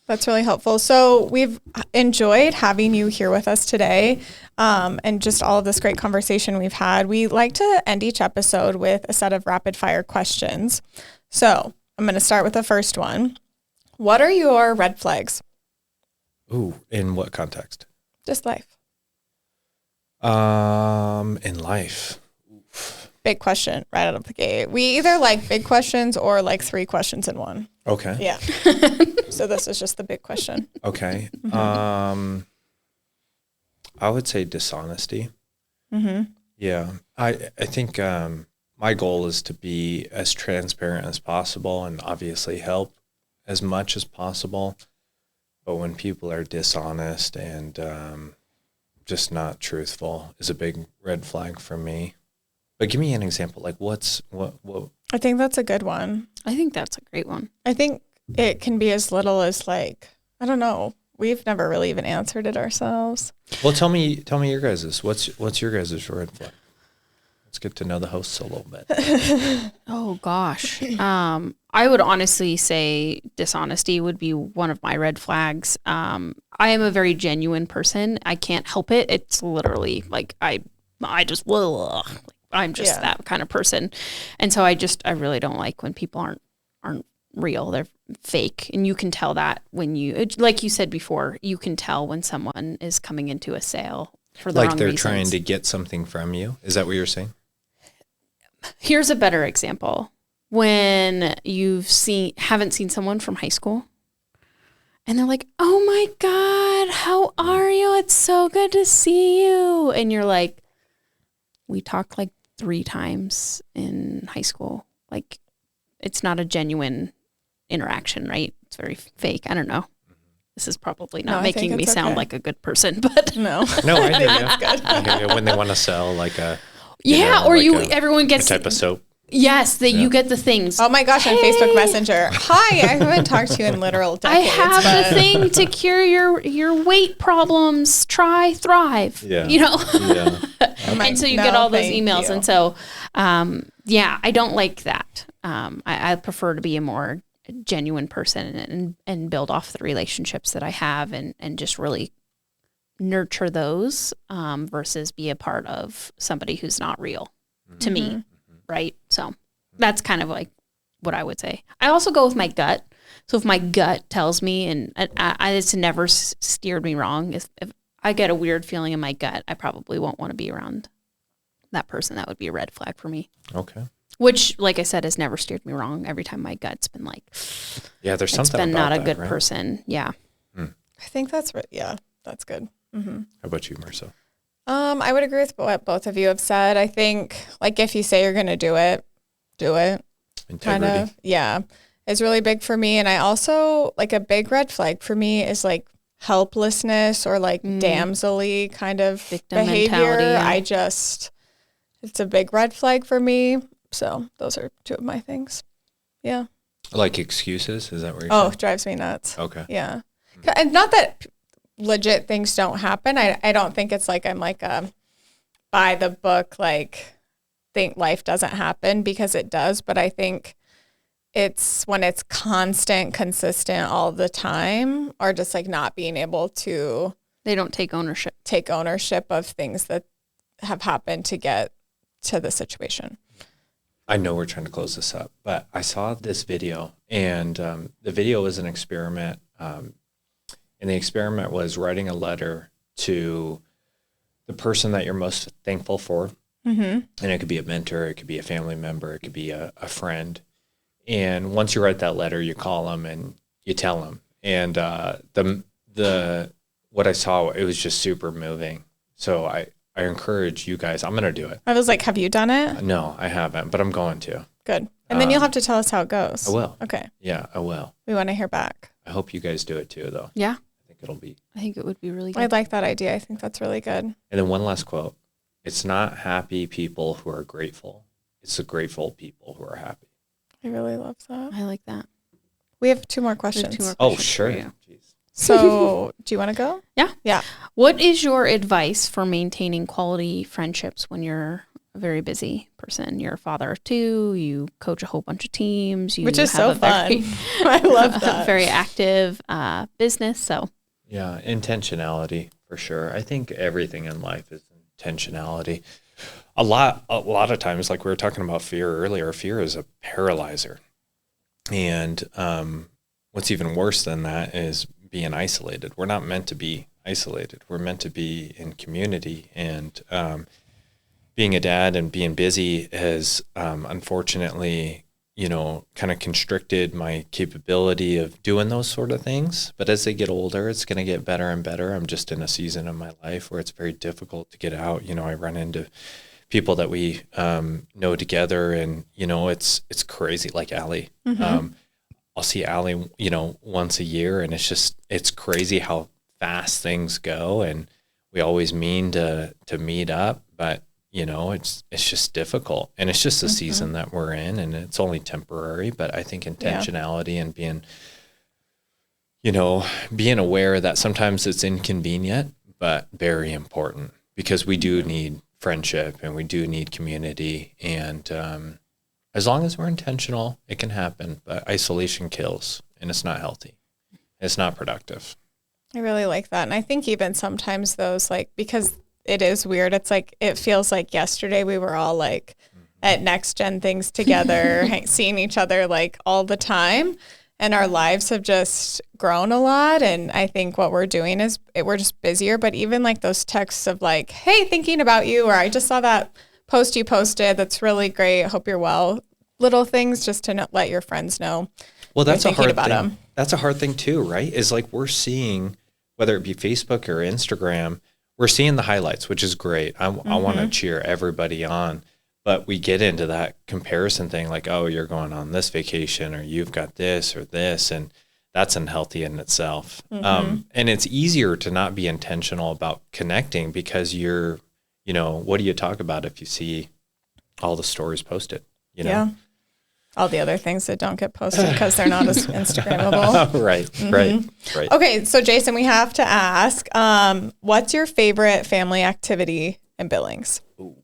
That's really helpful. So we've enjoyed having you here with us today, and just all of this great conversation we've had. We like to end each episode with a set of rapid fire questions. So I'm going to start with the first one. What are your red flags? Ooh, in what context? Just life. In life. Big question right out of the gate. We either like big questions or like 3 questions in one. Okay. Yeah. So this is just the big question. Okay. I would say dishonesty. Mm-hmm. Yeah. I think my goal is to be as transparent as possible and obviously help as much as possible. But when people are dishonest and just not truthful is a big red flag for me. But give me an example. Like what? I think that's a good one. I think that's a great one. I think it can be as little as like, I don't know. We've never really even answered it ourselves. Well, tell me your guys's. What's your guys's red flag? Let's get to know the hosts a little bit. Oh gosh. I would honestly say dishonesty would be one of my red flags. I am a very genuine person. I can't help it. It's literally like I just I'm just that kind of person. And so I really don't like when people aren't real. They're fake. And you can tell that when like you said before, you can tell when someone is coming into a sale for the wrong Like they're reasons. trying to get something from you. Is that what you're saying? Here's a better example. When haven't seen someone from high school and they're like, "Oh my God, how are you? It's so good to see you." And you're like, "We talked like 3 times in high school." Like, it's not a genuine interaction, right? It's very fake. I don't know. This is probably not making me sound like a good person, but No. No, I hear you. I hear you. When they want to sell like a everyone gets a type of soap. Yes, you get the things. Oh my gosh, on Facebook Messenger. Hi, I haven't talked to you in literal decades. I have the thing to cure your weight problems. Try Thrive. Yeah. You know? Yeah. And so you get all those emails. And so, I don't like that. I prefer to be a more genuine person and build off the relationships that I have and just really nurture those versus be a part of somebody who's not real to me. Right. So that's kind of like what I would say. I also go with my gut. So if my gut tells me, and it's never steered me wrong, if I get a weird feeling in my gut, I probably won't want to be around that person. That would be a red flag for me. Okay. Which, like I said, has never steered me wrong. Every time my gut's been like, yeah, there's something it's been about not a that, good right? person. Yeah. I think that's that's good. Mm-hmm. How about you, Marissa? I would agree with what both of you have said. I think like if you say you're going to do it, do it. Integrity. Kind of, yeah, is really big for me. And I also like a big red flag for me is like helplessness or like damsel-y kind of Victim behavior. mentality, yeah. It's a big red flag for me. So those are 2 of my things. Yeah. Like excuses? Is that where you're Oh, saying? it drives me nuts. Okay. Yeah. And not that legit things don't happen. I don't think it's like I'm like by the book, like think life doesn't happen, because it does. But I think it's when it's constant, consistent all the time, or just like not being able to They don't take ownership. of things that have happened to get to the situation. I know we're trying to close this up, but I saw this video, and the video was an experiment. And the experiment was writing a letter to the person that you're most thankful for. And it could be a mentor, it could be a family member, it could be a friend. And once you write that letter, you call them and you tell them. And what I saw, it was just super moving. So I encourage you guys. I'm going to do it. I was like, have you done it? No, I haven't, but I'm going to. Good. And then you'll have to tell us how it goes. I will. Okay. Yeah, I will. We want to hear back. I hope you guys do it too, though. Yeah. I I think it would be really good. I like that idea. I think that's really good. And then one last quote. It's not happy people who are grateful. It's the grateful people who are happy. I really love that. I like that. We have 2 more questions. Oh, sure. Jeez. So do you want to go? Yeah. Yeah. What is your advice for maintaining quality friendships when you're a very busy person? You're a father of 2, you coach a whole bunch of teams. Which is have so fun. I love that. Very active business. So Yeah, intentionality for sure. I think everything in life is intentionality. A lot of times, like we were talking about fear earlier, fear is a paralyzer. And what's even worse than that is being isolated. We're not meant to be isolated. We're meant to be in community, and being a dad and being busy has unfortunately, kind of constricted my capability of doing those sort of things. But as they get older, it's going to get better and better. I'm just in a season of my life where it's very difficult to get out. I run into people that we know together, and it's crazy. Like Allie, I'll see Allie, once a year, and it's crazy how fast things go. And we always mean to meet up, but it's just difficult, and it's just the season that we're in, and it's only temporary. But I think intentionality and being aware that sometimes it's inconvenient, but very important, because we do need friendship and we do need community. And as long as we're intentional, it can happen. But isolation kills, and it's not healthy. It's not productive. I really like that. And I think even sometimes those, because it is weird. It's it feels like yesterday we were all at Next Gen things together, seeing each other all the time. And our lives have just grown a lot. And I think what we're doing is we're just busier. But even those texts of hey, thinking about you, or I just saw that post you posted. That's really great. Hope you're well. Little things just to let your friends know. Well, that's a hard thing. That's a hard thing too, right? Is we're seeing, whether it be Facebook or Instagram, we're seeing the highlights, which is great. I want to cheer everybody on, but we get into that comparison thing, oh, you're going on this vacation, or you've got this or this, and that's unhealthy in itself. And it's easier to not be intentional about connecting, because you're, what do you talk about if you see all the stories posted? Yeah. All the other things that don't get posted because they're not as Instagrammable. Right. Okay, so Jason, we have to ask, what's your favorite family activity in Billings? Ooh,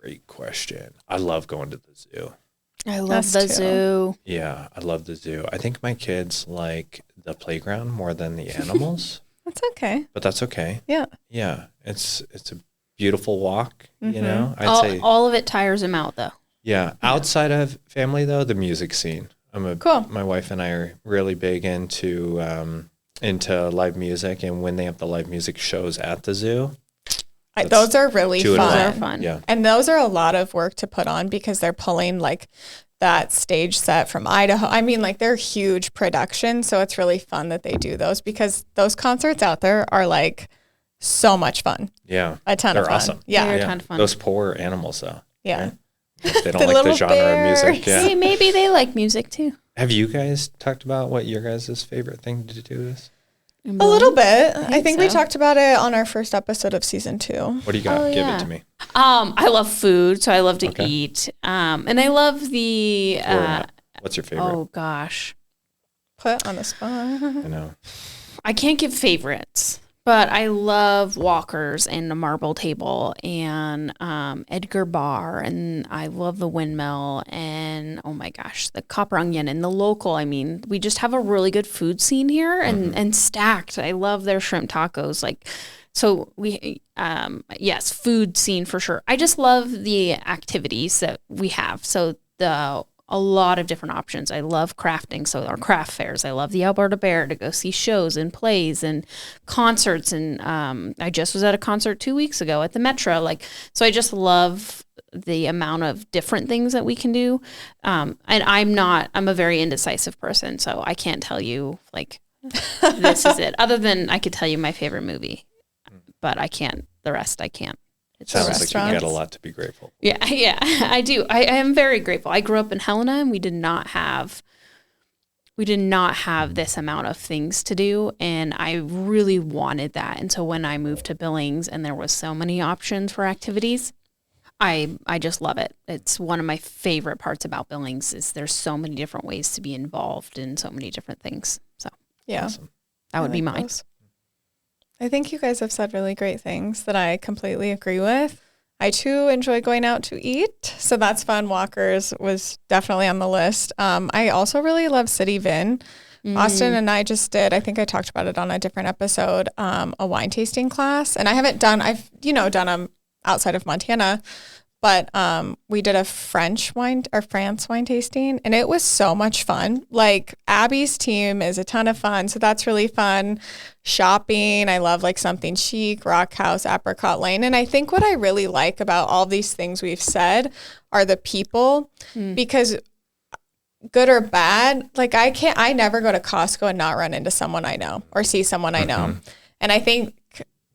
great question. I love going to the zoo. I love the zoo. Yeah, I love the zoo. I think my kids like the playground more than the animals. That's okay. But that's okay. Yeah. Yeah, it's a beautiful walk, I'd say all of it tires them out, though. Yeah. Outside of family, though, the music scene. Cool. My wife and I are really big into live music, and when they have the live music shows at the zoo, those are really fun. Those are fun. Yeah. And those are a lot of work to put on, because they're pulling that stage set from Idaho. I mean, they're huge production, so it's really fun that they do those, because those concerts out there are so much fun. Yeah. A ton of fun. They're awesome. Yeah. They're a ton of fun. Those poor animals, though. Yeah. Right? They don't like the genre bears. of music. Yeah. See, maybe they like music too. Have you guys talked about what your guys' favorite thing to do is? A little bit. I think we so. talked about it on our first episode of season 2. What do you got? Give it to me. I love food, so I love to eat. And I love the what's your favorite? oh gosh. Put on the spot. I know. I can't give favorites, but I love walkers and the marble table and Edgar Bar, and I love the windmill, and oh my gosh, the copper onion and the local. I mean, we just have a really good food scene here, and stacked. I love their shrimp tacos. So we, yes, food scene for sure. I just love the activities that we have. So a lot of different options. I love crafting, so our craft fairs. I love the Alberta Bear to go see shows and plays and concerts. And I just was at a concert 2 weeks ago at the Metro. So I just love the amount of different things that we can do. And I'm a very indecisive person, so I can't tell you this is it. Other than I could tell you my favorite movie, but I can't. The rest I can't. Sounds like you got a lot to be grateful for. Yeah, I do. I am very grateful. I grew up in Helena, and we did not have this amount of things to do, and I really wanted that. And so when I moved to Billings and there was so many options for activities, I just love it. It's one of my favorite parts about Billings is there's so many different ways to be involved in so many different things. So yeah, awesome. That would be mine. Those. I think you guys have said really great things that I completely agree with. I too enjoy going out to eat, so that's fun. Walkers was definitely on the list. I also really love City Vin. Austin and I just did, I think I talked about it on a different episode, a wine tasting class. And I haven't done, I've done them outside of Montana, but we did a France wine tasting, and it was so much fun. Like Abby's team is a ton of fun, so that's really fun. Shopping, I love like something chic, Rock House, Apricot Lane, and I think what I really like about all these things we've said are the people, because good or bad, like I never go to Costco and not run into someone I know or see someone I know, and I think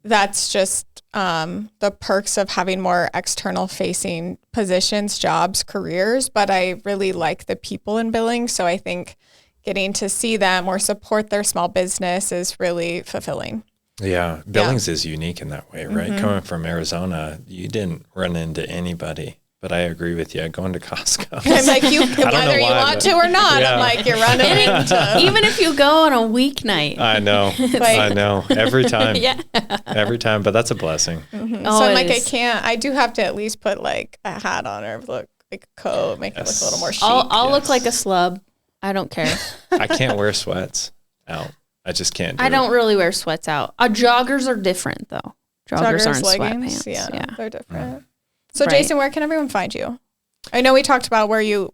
that's just the perks of having more external facing positions, jobs, careers. But I really like the people in Billings. So I think getting to see them or support their small business is really fulfilling. Yeah. Billings is unique in that way, right? Coming from Arizona, you didn't run into anybody. But I agree with you. Going to Costco. I'm like, whether you want to or not, I'm like, you're running into. Even if you go on a weeknight. I know. I know. Every time. Every time. But that's a blessing. So I'm like, I do have to at least put like a hat on or look like a coat, make it look a little more chic. I'll look like a slub. I don't care. I can't wear sweats out. I just can't do I don't really wear sweats out. Joggers are different though. Joggers aren't leggings, sweatpants. yeah, they're different. So Jason, where can everyone find you? I know we talked about where we can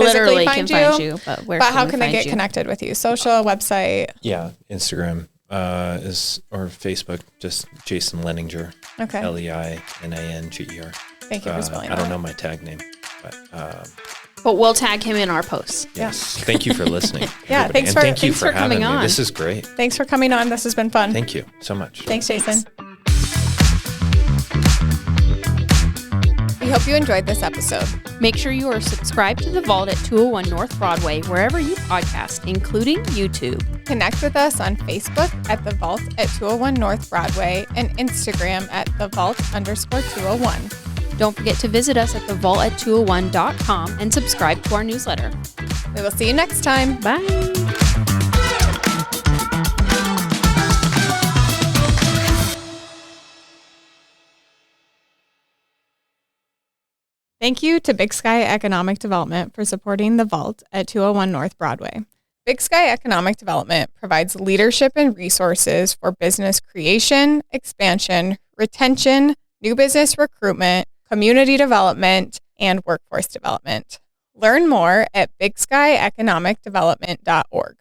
physically find you, but how can they get connected with you? Social, website? Yeah, Instagram or Facebook, just Jason Leininger. Okay. Leinanger. Thank you for spelling that. I don't know my tag name, but we'll tag him in our posts. Yes. Yeah. Thank you for listening. Yeah, thanks for coming on. This is great. Thanks for coming on. This has been fun. Thank you so much. Thanks, Jason. We hope you enjoyed this episode. Make sure you are subscribed to The Vault at 201 North Broadway, wherever you podcast, including YouTube. Connect with us on Facebook at The Vault at 201 North Broadway and Instagram at The Vault_201. Don't forget to visit us at thevault@201.com and subscribe to our newsletter. We will see you next time. Bye. Thank you to Big Sky Economic Development for supporting The Vault at 201 North Broadway. Big Sky Economic Development provides leadership and resources for business creation, expansion, retention, new business recruitment, community development, and workforce development. Learn more at bigsky economicdevelopment.org.